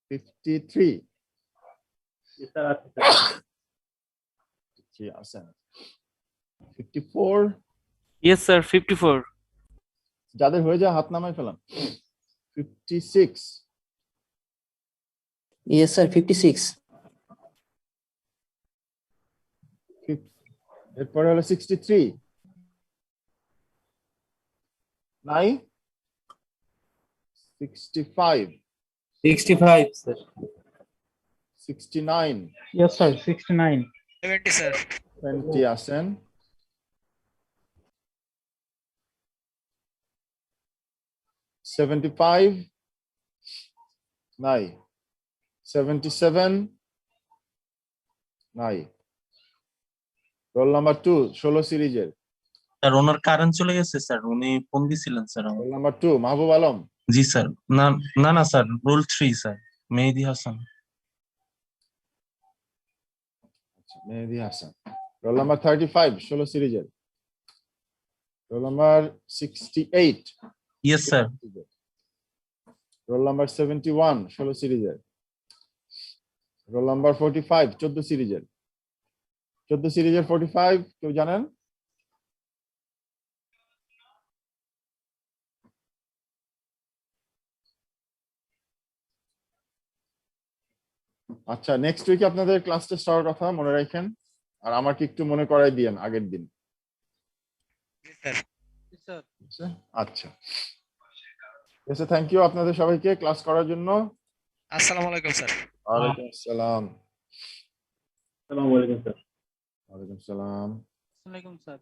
Speaker 1: 53,
Speaker 3: স্যার আছে, স্যার।
Speaker 1: 53 আছেন। 54,
Speaker 4: yes sir 54
Speaker 1: যাদের হয়ে যায় হাত নামায় ফেলান। 56,
Speaker 11: Yes, sir. 56.
Speaker 1: এরপরে হলো 63 নাই। 65,
Speaker 3: 65, স্যার।
Speaker 1: 69,
Speaker 3: Yes, sir. 69.
Speaker 2: 70 স্যার
Speaker 1: 20 আছেন। 75 নাই। 77 নাই। রোল নাম্বার 2 16 সিরিজের।
Speaker 12: স্যার ওনার কারেন্ট চলে গেছে স্যার, উনি ফোন দিছিলেন sir.
Speaker 1: Roll number 2 Mahbub Alam.
Speaker 12: জি স্যার। না না না sir, role 3 sir, Mehedi Hasan.
Speaker 1: Mehedi Hasan. Roll number 35 16 সিরিজের। Roll number 68।
Speaker 12: Yes sir.
Speaker 1: Roll number 71 16 সিরিজের। রোল নাম্বার 45 14 সিরিজের। 14 সিরিজের 45 কেউ জানেন? আচ্ছা, নেক্সট উইকে আপনাদের ক্লাস টেস্ট হওয়ার কথা মনে রাখেন, আর আমাকে একটু মনে করাই দিয়েন আগের দিন।
Speaker 2: জি স্যার
Speaker 4: স্যার
Speaker 1: আচ্ছা ঠিক আছে, থ্যাংক ইউ আপনাদের সবাইকে ক্লাস করার জন্য।
Speaker 2: আসসালামু আলাইকুম স্যার।
Speaker 1: ওয়ালাইকুম আসসালাম।
Speaker 3: আসসালামু আলাইকুম স্যার।
Speaker 1: ওয়ালাইকুম আসসালাম।
Speaker 4: আসসালামাইকুম স্যার।